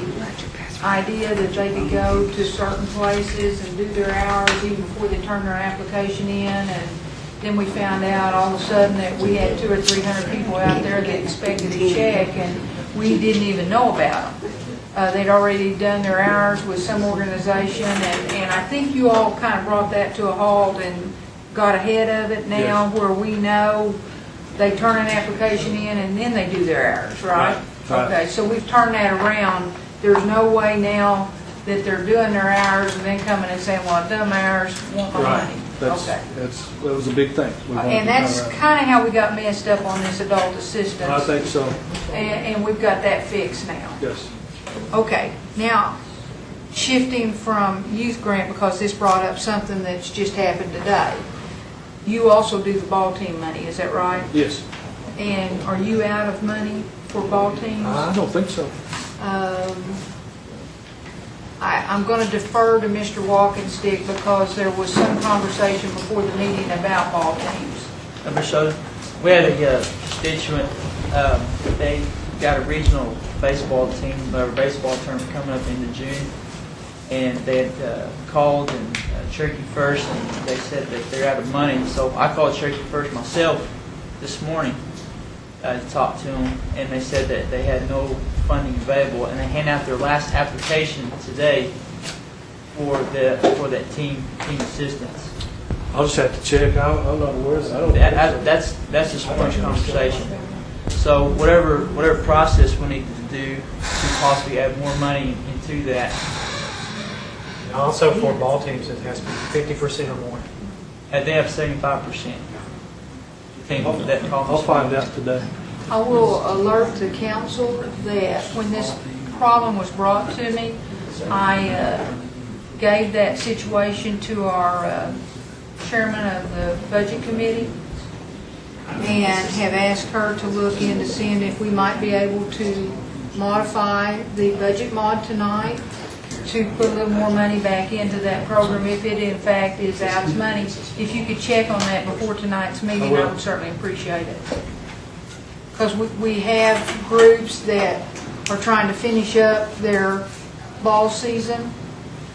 S14: idea that they could go to certain places and do their hours even before they turned their application in, and then we found out all of a sudden that we had 200 or 300 people out there that expected a check, and we didn't even know about them. They'd already done their hours with some organization, and I think you all kind of brought that to a halt and got ahead of it now, where we know they turn an application in and then they do their hours, right?
S11: Right.
S14: Okay, so we've turned that around. There's no way now that they're doing their hours and then coming and saying, well, I've done my hours, want my money. Okay.
S11: That was a big thing. We wanted
S14: And
S11: to turn
S14: that's
S11: around.
S14: kind of how we got messed up on this adult assistance.
S11: I think so.
S14: And we've got that fixed now.
S11: Yes.
S14: Okay, now, shifting from youth grant, because this brought up something that's just happened today. You also do the ball team money, is that right?
S11: Yes.
S14: And are you out of money for ball teams?
S11: I don't think so.
S14: I'm going to defer to Mr. Walkenstick because there was some conversation before the meeting about ball teams.
S9: Minnesota. We had a constituent, they got a regional baseball team, or baseball tournament coming up into June, and they had called and Cherokee First, and they said that they're out of money. So I called Cherokee First myself this morning to talk to them, and they said that they had no funding available, and they hand out their last application today for that team assistance.
S11: I'll just have to check. I'm not aware of that.
S9: That's this morning's conversation. So whatever process we need to do to possibly add more money into that.
S19: And also for ball teams, it has to be 50% or more.
S9: And they have 75%.
S11: I'll find out today.
S14: I will alert the council that when this problem was brought to me, I gave that situation to our chairman of the budget committee and have asked her to look into seeing if we might be able to modify the budget mod tonight to put a little more money back into that program if it in fact is out of money. If you could check on that before tonight's meeting, I would certainly appreciate it. Because we have groups that are trying to finish up their ball season,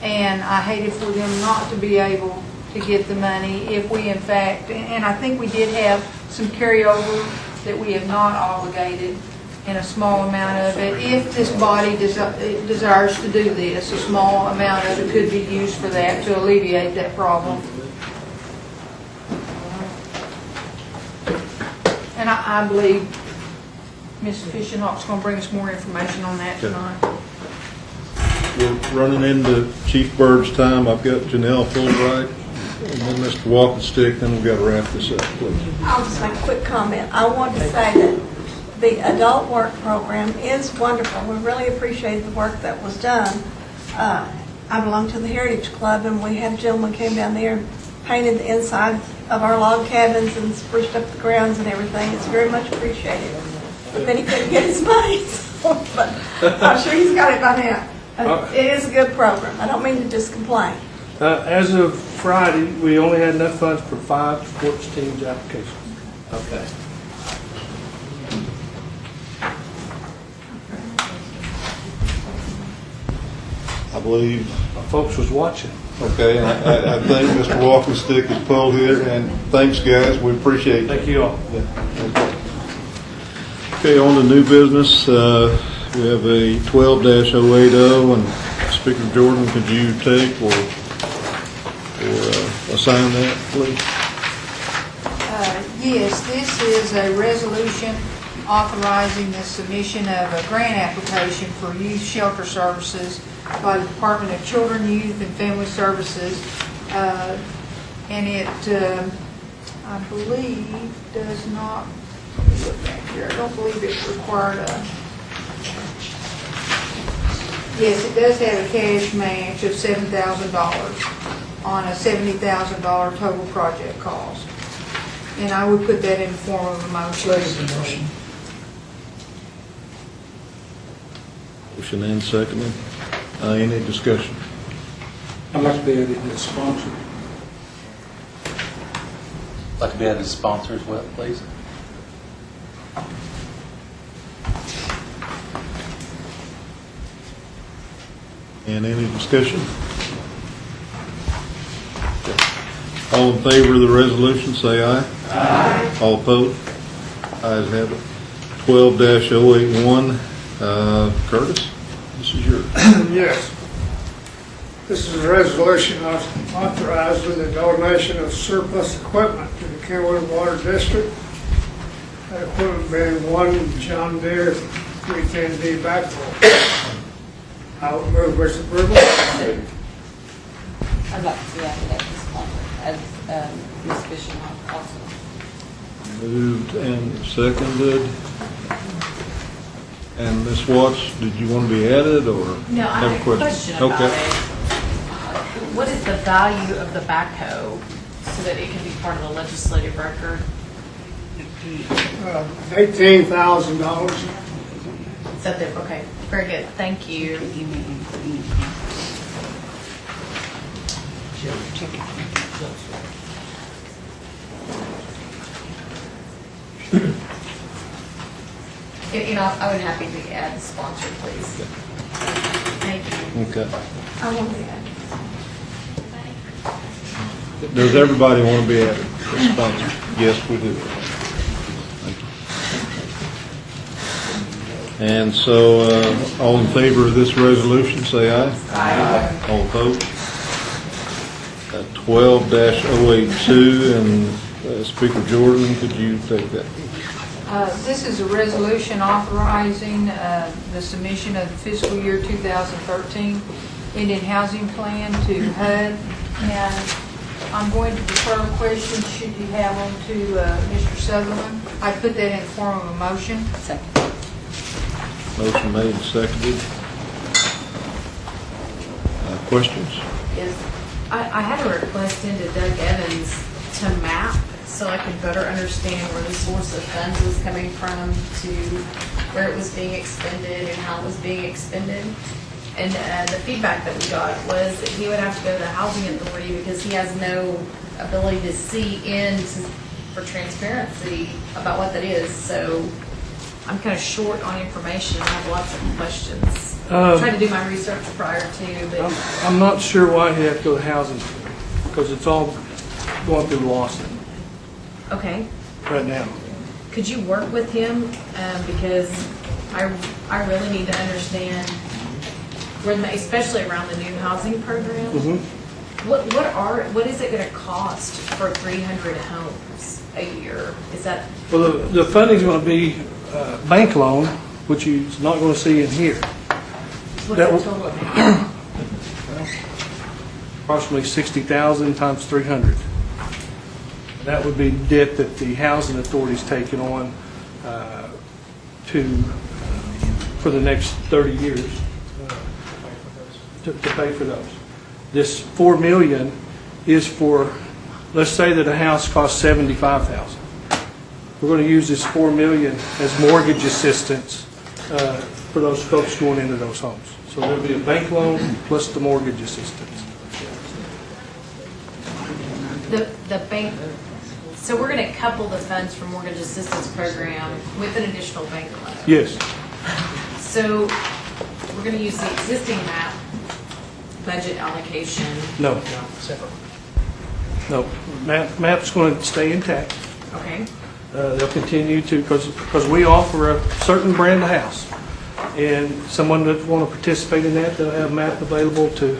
S14: and I hated for them not to be able to get the money if we in fact, and I think we did have some carryover that we have not obligated in a small amount of it. If this body desires to do this, a small amount of it could be used for that to alleviate that problem. And I believe Mrs. Fishenhock's going to bring us more information on that tonight.
S1: We're running into Chief Bird's time. I've got Janelle Fulbright and then Mr. Walkenstick, then we've got to wrap this up, please.
S16: I'll just make a quick comment. I want to say that the adult work program is wonderful. We really appreciate the work that was done. I belong to the Heritage Club, and we had a gentleman came down there and painted the inside of our log cabins and spruced up the grounds and everything. It's very much appreciated. But then he couldn't get his money, but I'm sure he's got it by now. It is a good program. I don't mean to just complain.
S11: As of Friday, we only had enough funds for 5 sports teams applications.
S9: Okay.
S1: I believe.
S11: Folks was watching.
S1: Okay, and I think Mr. Walkenstick is pulled here, and thanks, guys. We appreciate it.
S11: Thank you all.
S1: Yeah. Okay, on to new business. We have a 12-080, and Speaker Jordan, could you take or assign that, please?
S14: Yes, this is a resolution authorizing the submission of a grant application for youth shelter services by the Department of Children, Youth, and Family Services. And it, I believe, does not, let me look back here, I don't believe it required a, yes, it does have a cash match of $7,000 on a $70,000 total project cost. And I would put that in the form of a motion.
S1: Motion and seconded. Any discussion?
S21: I'd like to be added as sponsor.
S22: Like to be added as sponsor as well, please.
S1: And any discussion? All in favor of the resolution, say aye. Aye. All opposed? Ayes have it. 12-081, Curtis? This is yours.
S5: Yes. This is a resolution authorizing the donation of surplus equipment to the Kenwood Water District. That equipment being one John Deere 310D backhoe. I would move with approval.
S18: I'd like to be added at this point as Ms. Fisher also.
S1: Moved and seconded. And Ms. Watts, did you want to be added or?
S10: No, I have a question about
S1: Okay.
S10: it. What is the value of the backhoe so that it can be part of the legislative record?
S5: $18,000.
S10: Is that the, okay, very good, thank you. I would happy to add the sponsor, please. Thank you.
S1: Okay.
S10: I want to add.
S1: Does everybody want to be added? Responsible? Yes, we do. Thank you. And so, all in favor of this resolution, say aye. Aye. All opposed? 12-082, and Speaker Jordan, could you take that?
S14: This is a resolution authorizing the submission of the fiscal year 2013 Indian Housing Plan to HUD. And I'm going to defer questions, should you have them, to Mr. Sutherland. I put that in the form of a motion.
S18: Second.
S1: Motion made and seconded. Questions?
S10: Yes, I had a request into Doug Evans to map so I could better understand where the source of funds was coming from to where it was being expended and how it was being expended. And the feedback that we got was that he would have to go to the housing authority because he has no ability to see for transparency about what that is. So I'm kind of short on information. I have lots of questions. I'm trying to do my research prior to, but
S11: I'm not sure why he had to go to housing, because it's all going through Lawson
S10: okay.
S11: right now.
S10: Could you work with him? Because I really need to understand, especially around the new housing program.
S11: Mm-hmm.
S10: What is it going to cost for 300 homes a year? Is that
S11: Well, the funding's going to be bank loan, which you're not going to see in here.
S10: what's the total amount?
S11: Approximately 60,000 times 300. That would be debt that the housing authority's taken on for the next 30 years to pay for those. This $4 million is for, let's say that a house costs $75,000. We're going to use this $4 million as mortgage assistance for those folks going into those homes. So there'll be a bank loan plus the mortgage assistance.
S10: The bank. So we're going to couple the funds from mortgage assistance program with an additional bank loan.
S11: Yes.
S10: So we're going to use the existing MAP budget allocation.
S11: No.
S19: Separate.
S11: No. MAP's going to stay intact.
S10: Okay.
S11: They'll continue to, because we offer a certain brand of house. And someone that want to participate in that, they'll have MAP available to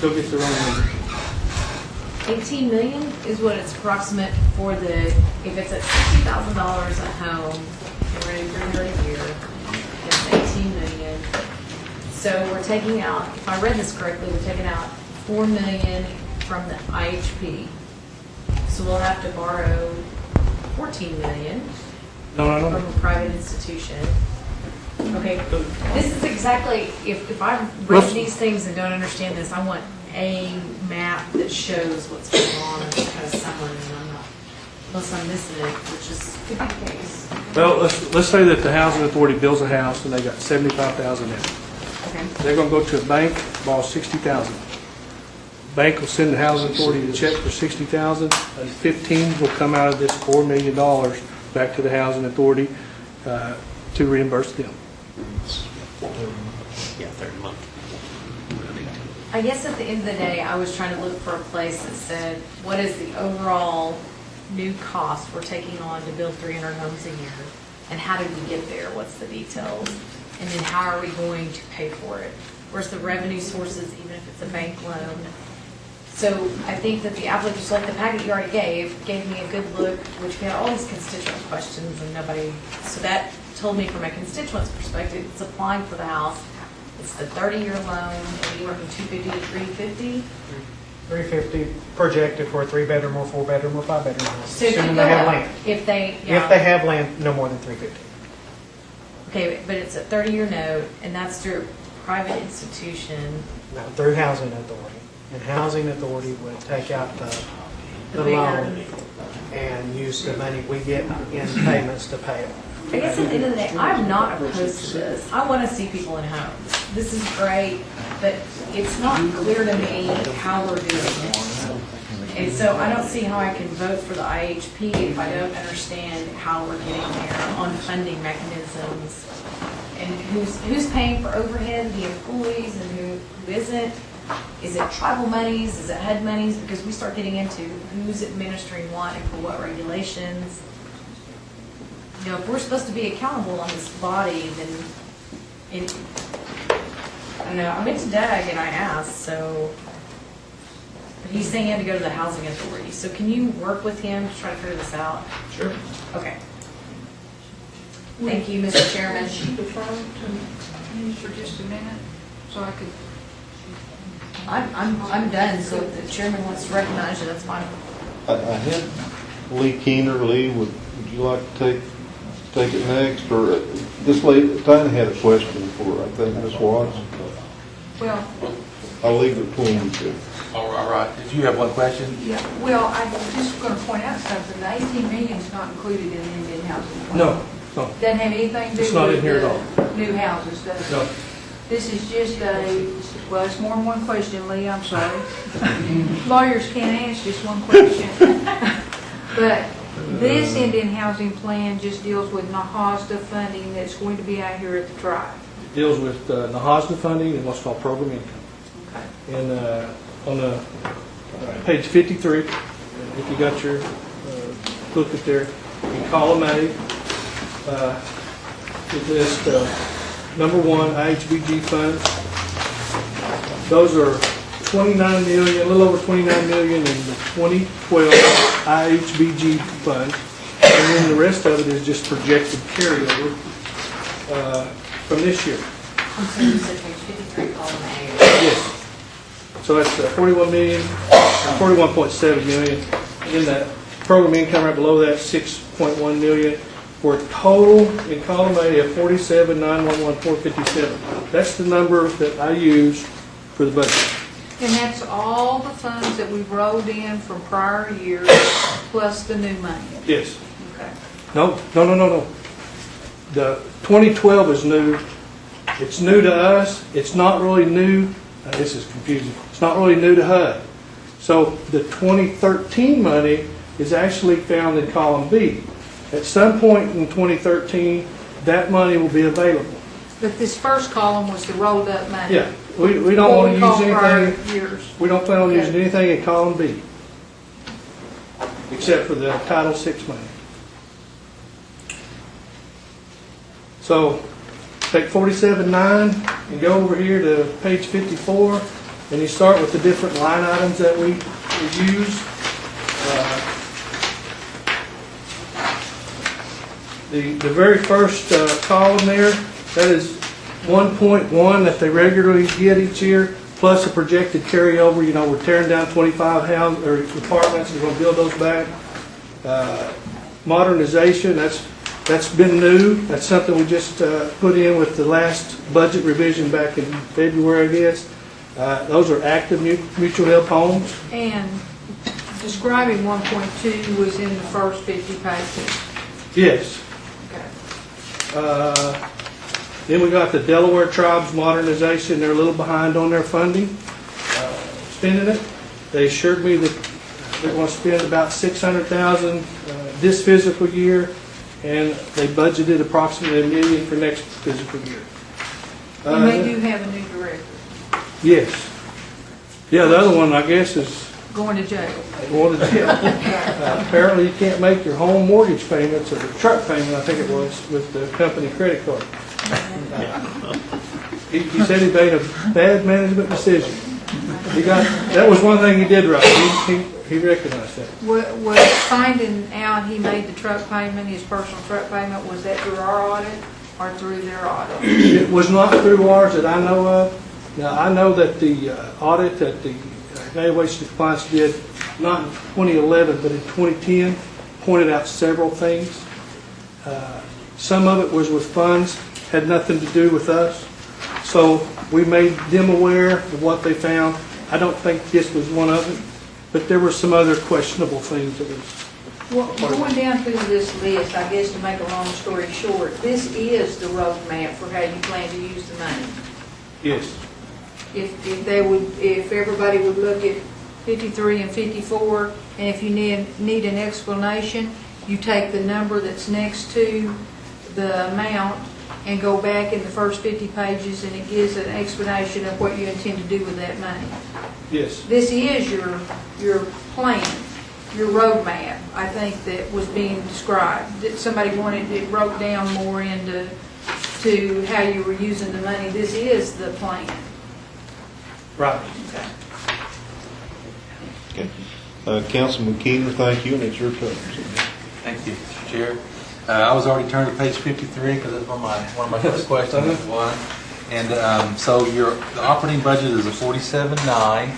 S11: go get their own money.
S10: 18 million is what it's approximate for if it's at $60,000 a home, we're at 300 a year, it's 18 million. So we're taking out, if I read this correctly, we're taking out 4 million from the IHP. So we'll have to borrow 14 million
S11: No.
S10: from a private institution. Okay, this is exactly, if I've read these things and don't understand this, I want a map that shows what's going on and has someone, and I'm not, unless I'm missing it, which is could be the case.
S11: Well, let's say that the housing authority builds a house and they got $75,000 in it.
S10: Okay.
S11: They're going to go to a bank, borrow $60,000. Bank will send the housing authority a check for $60,000, and 15 will come out of this $4 million back to the housing authority to reimburse them.
S7: Yeah, third month.
S10: I guess at the end of the day, I was trying to look for a place that said, what is the overall new cost we're taking on to build 300 homes a year? And how did we get there? What's the details? And then how are we going to pay for it? Where's the revenue sources, even if it's a bank loan? So I think that the applicant, just like the packet you already gave me a good look, which we had all these constituent questions and nobody, so that told me from a constituent's perspective, it's applying for the house. It's the 30-year loan, anywhere from 250 to 350.
S19: 350 projected for a 3-bedroom or 4-bedroom or 5-bedroom house,
S10: So it could
S19: assuming
S10: go
S19: they have
S10: up.
S19: land.
S10: If they,
S19: If they have land, no more than 350.
S10: Okay, but it's a 30-year note, and that's through a private institution.
S19: No, through housing authority. And housing authority would take out the
S10: bigger-
S19: loan and use the money we get in payments to pay it.
S10: I guess at the end of the day, I'm not opposed to this. I want to see people in homes. This is great, but it's not clear to me how we're doing it. And so I don't see how I can vote for the IHP if I don't understand how we're getting there on funding mechanisms. And who's paying for overhead, the employees, and who isn't? Is it tribal monies? Is it HUD monies? Because we start getting into who's administering what and for what regulations. You know, if we're supposed to be accountable on this body, then I don't know. I went to Doug and I asked, so but he's saying he had to go to the housing authority. So can you work with him to try to figure this out?
S11: Sure.
S10: Okay. Thank you, Mr. Chairman.
S14: Would you defer to me for just a minute, so I could?
S10: I'm done, so if the chairman wants to recognize you, that's fine.
S1: I had Lee Keener. Lee, would you like to take it next? Or this lady, Tanya had a question for, I think, Ms. Watts.
S14: Well,
S1: I'll leave it between you two.
S22: All right. Did you have one question?
S14: yeah, well, I'm just going to point out something. The 18 million is not included in the Indian housing plan.
S11: No, no.
S14: Doesn't have anything to do
S11: It's not in
S14: with
S11: here at
S14: the new houses, does it?
S11: No.
S14: This is just well, it's more than one question, Lee, I'm sorry. Lawyers can't ask just one question. But this Indian housing plan just deals with NAHASDA funding that's going to be out here at the tribe.
S11: It deals with NAHASDA funding and what's called program income.
S14: Okay.
S11: And on the page 53, if you got your booklet there, in column A, it lists number 1, IHBG funds. Those are 29 million, a little over 29 million in the 2012 IHBG fund. And then the rest of it is just projected carryover from this year.
S10: I'm sorry, you said page 53, column A.
S11: Yes. So that's 41 million, 41.7 million. In that program income right below that, 6.1 million. For a total in column A of 47,911,457. That's the number that I use for the budget.
S14: And that's all the funds that we've rolled in from prior years, plus the new money.
S11: Yes.
S14: Okay.
S11: No. The 2012 is new. It's new to us. It's not really new. This is confusing. It's not really new to HUD. So the 2013 money is actually found in column B. At some point in 2013, that money will be available.
S14: But this first column was the rolled up money.
S11: Yeah, we don't want to use
S14: prior
S11: anything.
S14: years.
S11: We don't plan on
S14: Okay.
S11: using anything in column B, except for the Title VI money. So take 47.9 and go over here to page 54, and you start with the different line items that we use. The very first column there, that is 1.1 that they regularly get each year, plus a projected carryover. You know, we're tearing down 25 houses or apartments, we're going to build those back. Modernization, that's been new. That's something we just put in with the last budget revision back in February, I guess. Those are active mutual help homes.
S14: And describing 1.2 was in the first 50 pages.
S11: Yes.
S14: Okay.
S11: Then we got the Delaware Tribes modernization. They're a little behind on their funding, spending it. They assured me that they're going to spend about $600,000 this fiscal year, and they budgeted approximately $1 million for next fiscal year.
S14: And they do have a new director
S11: Yes. Yeah, the other one, I guess, is
S14: going to jail.
S11: going to jail. Apparently, you can't make your home mortgage payments or the truck payment, I think it was, with the company credit card. He said he made a bad management decision. That was one thing he did right. He recognized that.
S14: Was finding out he made the truck payment, his personal truck payment, was that through our audit or through their audit?
S11: It was not through ours that I know of. Now, I know that the audit that the evaluation of compliance did, not in 2011, but in 2010, pointed out several things. Some of it was with funds, had nothing to do with us. So we made them aware of what they found. I don't think this was one of it, but there were some other questionable things that was.
S14: Well, going down through this list, I guess to make a long story short, this is the roadmap for how you plan to use the money.
S11: Yes.
S14: If everybody would look at 53 and 54, and if you need an explanation, you take the number that's next to the amount and go back in the first 50 pages, and it gives an explanation of what you intend to do with that money.
S11: Yes.
S14: This is your plan, your roadmap, I think, that was being described. That somebody wanted it broke down more into how you were using the money. This is the plan.
S11: Right.
S1: Okay. Councilman Keener, thank you, and it's your turn.
S22: Thank you, Mr. Chair. I was already turned to page 53 because that's one of my first questions. One, and so the operating budget is a 47.9.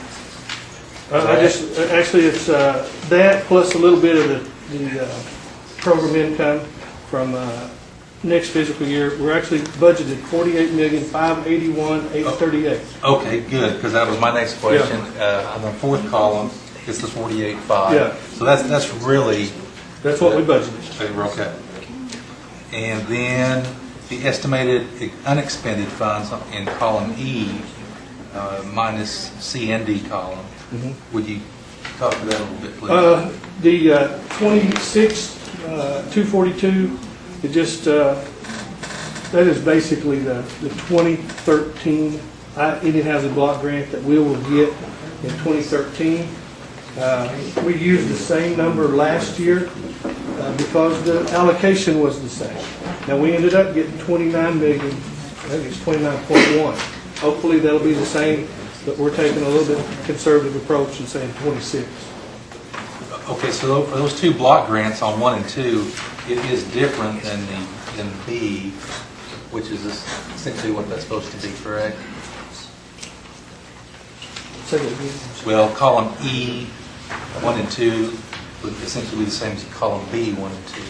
S11: Actually it's that plus a little bit of the program income from next fiscal year. We're actually budgeted $48,581,838.
S22: Okay, good, because that was my next question. Yeah. On the fourth column, it's the 48.5.
S11: Yeah.
S22: So that's really.
S11: That's what we budgeted.
S22: Okay. And then the estimated unexpended funds in column E minus C and D column. Mm-hmm. Would you talk to that a little bit, please?
S11: The 26,242, it just that is basically the 2013 Indian Housing Block Grant that we will get in 2013. We used the same number last year because the allocation was the same. Now we ended up getting 29 million, I think it's 29.1. Hopefully that'll be the same, but we're taking a little bit conservative approach and saying 26.
S22: Okay, so for those two block grants on 1 and 2, it is different than B, which is essentially what that's supposed to be, correct? Well, column E, 1 and 2 would essentially be the same as column B, 1 and 2.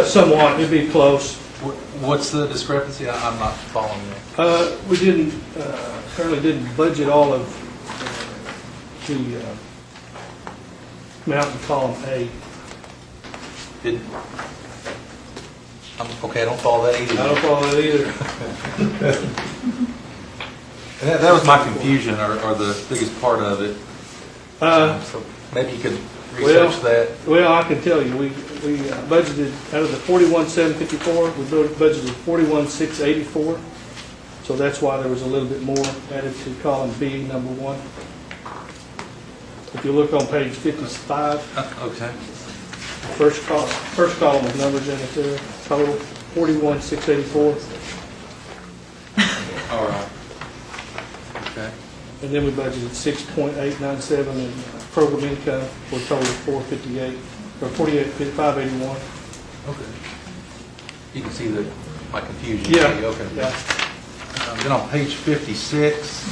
S11: Somewhat, it'd be close.
S22: What's the discrepancy? I'm not following that.
S11: We currently didn't budget all of the amount in column A.
S22: Okay, I don't follow that either.
S11: I don't follow that either.
S22: That was my confusion, or the biggest part of it. So maybe you could research that.
S11: Well, I can tell you, we budgeted out of the 41,754, we budgeted 41,684. So that's why there was a little bit more added to column B, number 1. If you look on page 55,
S22: okay.
S11: First column with numbers in it there, total 41,684.
S22: All right. Okay.
S11: And then we budgeted 6.897 in program income for a total of 458 or 48,581.
S22: Okay. You can see my confusion.
S11: Yeah.
S22: Okay.
S11: Yeah.
S22: Then on page 56,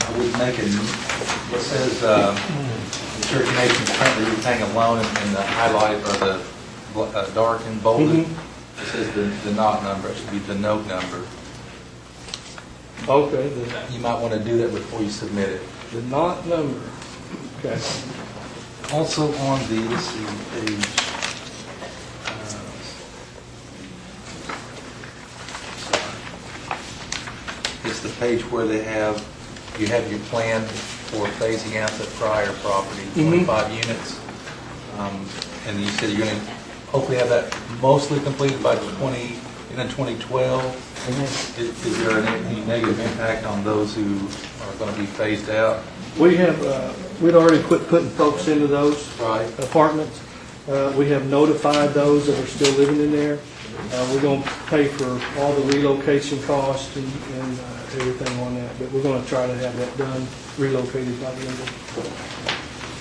S22: I would make what says Cherokee Nation is currently repaying a loan in the highlight or the dark and bolded. Mm-hmm. It says the not number. It should be the note number.
S11: Okay.
S22: You might want to do that before you submit it.
S11: The not number. Okay.
S22: Also on the, let's see, page. It's the page where you have your plan for phasing out the prior property, 25 units. And you said you're going to hopefully have that mostly completed by 2012. Is there any negative impact on those who are going to be phased out?
S11: We'd already quit putting folks into those apartments. We have notified those that are still living in there. We're going to pay for all the relocation costs and everything on that, but we're going to try to have that done, relocated by the end of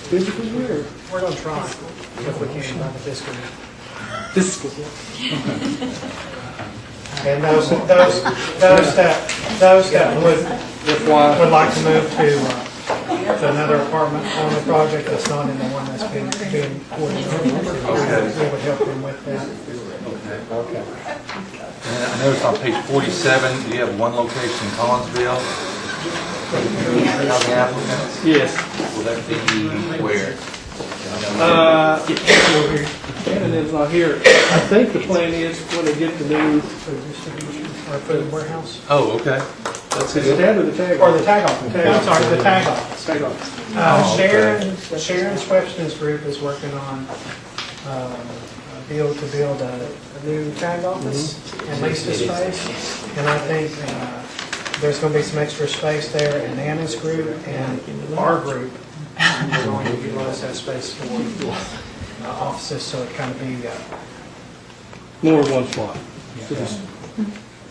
S11: fiscal year.
S19: We're going to try, if we can, by the fiscal year.
S11: Fiscal year.
S19: And those that would like to move to another apartment on the project that's not in the one that's being coordinated, we would help them with that.
S22: Okay. And I noticed on page 47, you have one location in Collinsville. Housing applicants?
S11: Yes.
S22: Will that be where?
S11: Canada's not here. I think the plan is when they get the new
S19: Or food warehouse?
S22: Oh, okay. That's
S11: Is
S22: it.
S11: that or the tag
S19: Or the
S11: office?
S19: tag office. I'm sorry, the tag office.
S11: Tag office.
S19: Sharon Swepston's group is working on to build a new tag office and lease the space. And I think there's going to be some extra space there in Anna's group and our group. We're going to utilize that space for offices, so it kind of be
S11: More than one spot.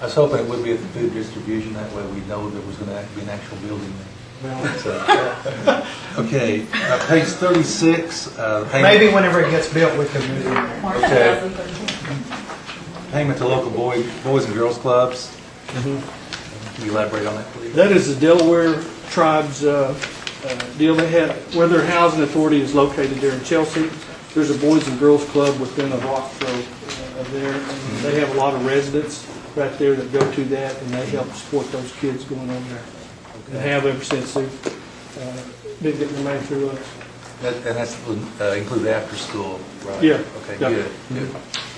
S22: I was hoping it would be at the food distribution, that way we know there was going to be an actual building there. So, okay, page 36.
S19: maybe whenever it gets built, we can move in there.
S22: Okay. Payment to local boys and girls clubs. Can you elaborate on that, please?
S11: That is the Delaware Tribe's deal. They have, where their housing authority is located there in Chelsea, there's a Boys and Girls Club within a rock throw of there. And they have a lot of residents right there that go to that, and they help support those kids going on there. And have ever since they've been getting their money through us.
S22: And that's include after school, right?
S11: Yeah.
S22: Okay,
S11: Yeah.
S22: good.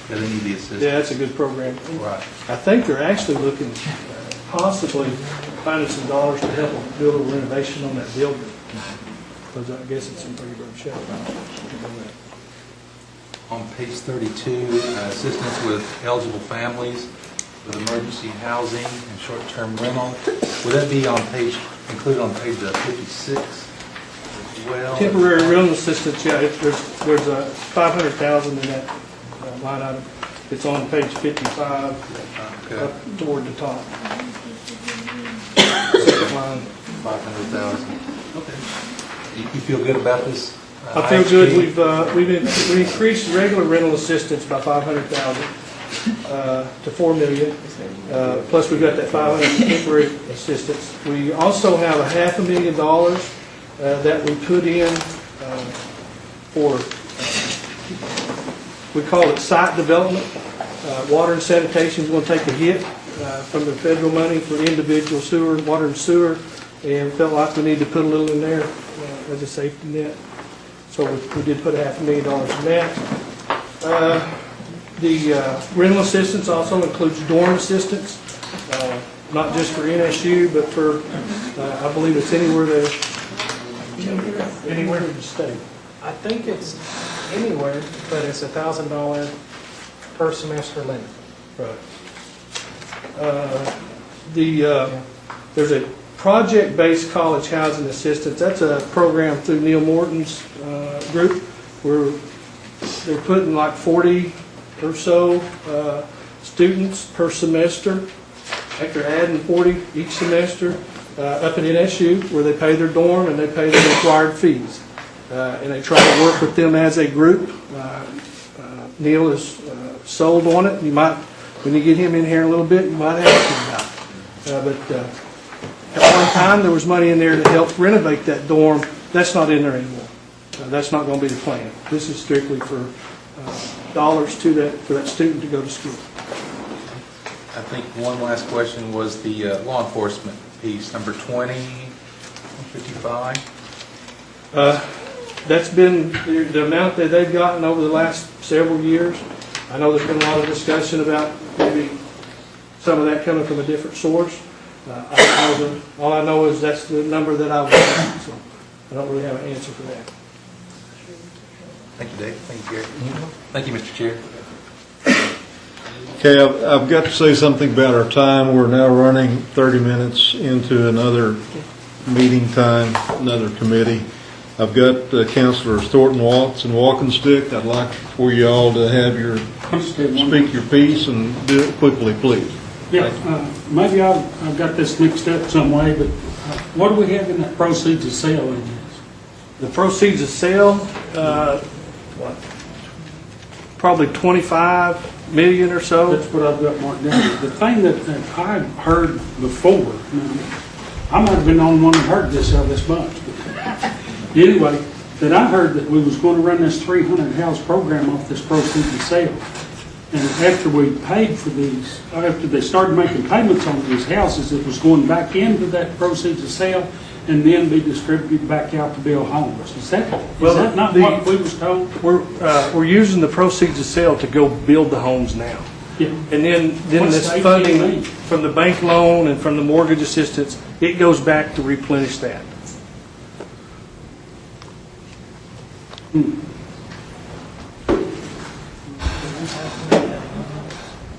S22: Yeah, they need the assistance.
S11: Yeah, that's a good program.
S22: Right.
S11: I think they're actually looking, possibly finding some dollars to help them build a renovation on that building. Because I guess it's in pretty rough shape.
S22: On page 32, assistance with eligible families with emergency housing and short-term rental. Would that be included on page 56 as well?
S11: Temporary rental assistance, yeah, there's a $500,000 in that line item. It's on page 55,
S22: Okay.
S11: up toward the top. Second line.
S22: 500,000. Okay. You feel good about this?
S11: I feel good. We've increased regular rental assistance by $500,000 to $4 million. Plus, we've got that $500,000 temporary assistance. We also have $500,000 that we put in for. We call it site development. Water and sanitation is going to take a hit from the federal money for individual sewer, water and sewer, and felt like we need to put a little in there as a safety net. So we did put $500,000 in that. The rental assistance also includes dorm assistance, not just for NSU, but for, I believe it's anywhere in the state.
S19: I think it's anywhere, but it's $1,000 per semester limit.
S11: Right. There's a project-based college housing assistance. That's a program through Neil Morton's group where they're putting like 40 or so students per semester. I think they're adding 40 each semester up at NSU where they pay their dorm and they pay their required fees. And they try to work with them as a group. Neil is sold on it. You might, when you get him in here in a little bit, you might ask him about it. But at one time, there was money in there to help renovate that dorm. That's not in there anymore. That's not going to be the plan. This is strictly for dollars for that student to go to school.
S22: I think one last question was the law enforcement piece, number 20, 155.
S11: That's been the amount that they've gotten over the last several years. I know there's been a lot of discussion about maybe some of that coming from a different source. All I know is that's the number that I was getting, so I don't really have an answer for that.
S22: Thank you, Dave. Thank you, Gary. Thank you, Mr. Chair.
S1: Okay, I've got to say something about our time. We're now running 30 minutes into another meeting time, another committee. I've got Councilors Thornton, Watts, and Walkenstick. I'd like for you all to have your, speak your piece and do it quickly, please.
S21: Yeah, maybe I've got this mixed up some way, but what do we have in that proceeds of sale in this?
S11: The proceeds of sale, probably 25 million or so.
S21: That's what I've got marked down. The thing that I've heard before, I might have been the only one that heard this out of this bunch. But anyway, that I heard that we was going to run this 300 house program off this proceeds of sale. And after we paid for these, after they started making payments on these houses, it was going back into that proceeds of sale and then be distributed back out to build homes. Is that not what we was told?
S11: We're using the proceeds of sale to go build the homes now.
S21: Yeah.
S11: And then
S21: What's
S11: this
S21: the
S11: funding
S21: ATM?
S11: from the bank loan and from the mortgage assistance, it goes back to replenish that.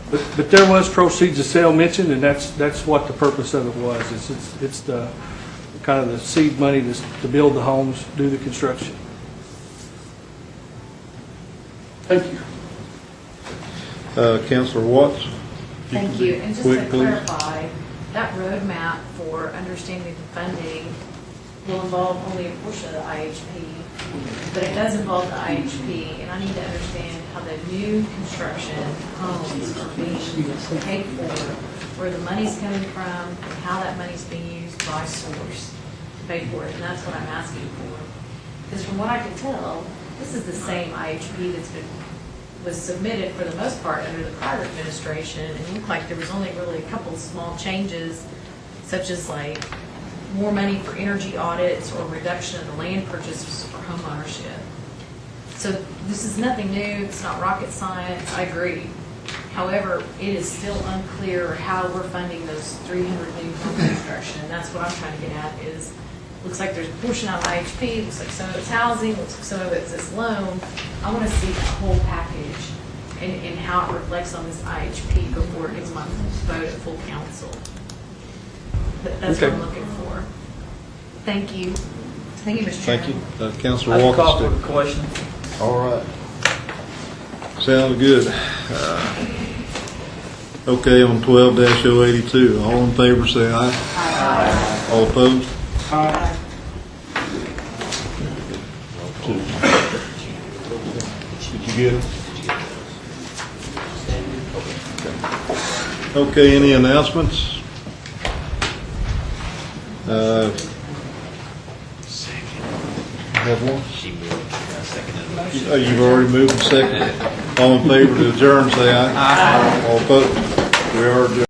S11: But there was proceeds of sale mentioned, and that's what the purpose of it was. It's the kind of the seed money to build the homes, do the construction.
S21: Thank you.
S1: Councilor Watts?
S10: Thank you. And just
S1: Quick,
S10: to
S1: please.
S10: clarify, that roadmap for understanding the funding will involve only a portion of the IHP, but it does involve the IHP, and I need to understand how the new construction homes are being paid for, where the money's coming from, and how that money's being used by source to pay for it, and that's what I'm asking for. Because from what I can tell, this is the same IHP was submitted for the most part under the prior administration, and it looked like there was only really a couple of small changes, such as like more money for energy audits or reduction of the land purchase for home ownership. So this is nothing new, it's not rocket science, I agree. However, it is still unclear how we're funding those 300 new home construction, and that's what I'm trying to get at is, looks like there's a portion out of IHP, looks like some of it's housing, looks like some of it's this loan. I want to see the whole package and how it reflects on this IHP before it gets my vote at full council. That's what I'm looking for. Thank you. Thank you, Mr. Chairman.
S1: Thank you. Councilor
S9: I call for
S1: Walkenstick.
S9: a question.
S1: All right. Sounds good. Okay, on 12-082, all in favor say aye. Aye. All opposed?
S21: Aye.
S1: Did you get it? Okay, any announcements? Have one? Oh, you've already moved and seconded. All in favor to adjourn, say aye. Aye. All opposed? We are adjourned.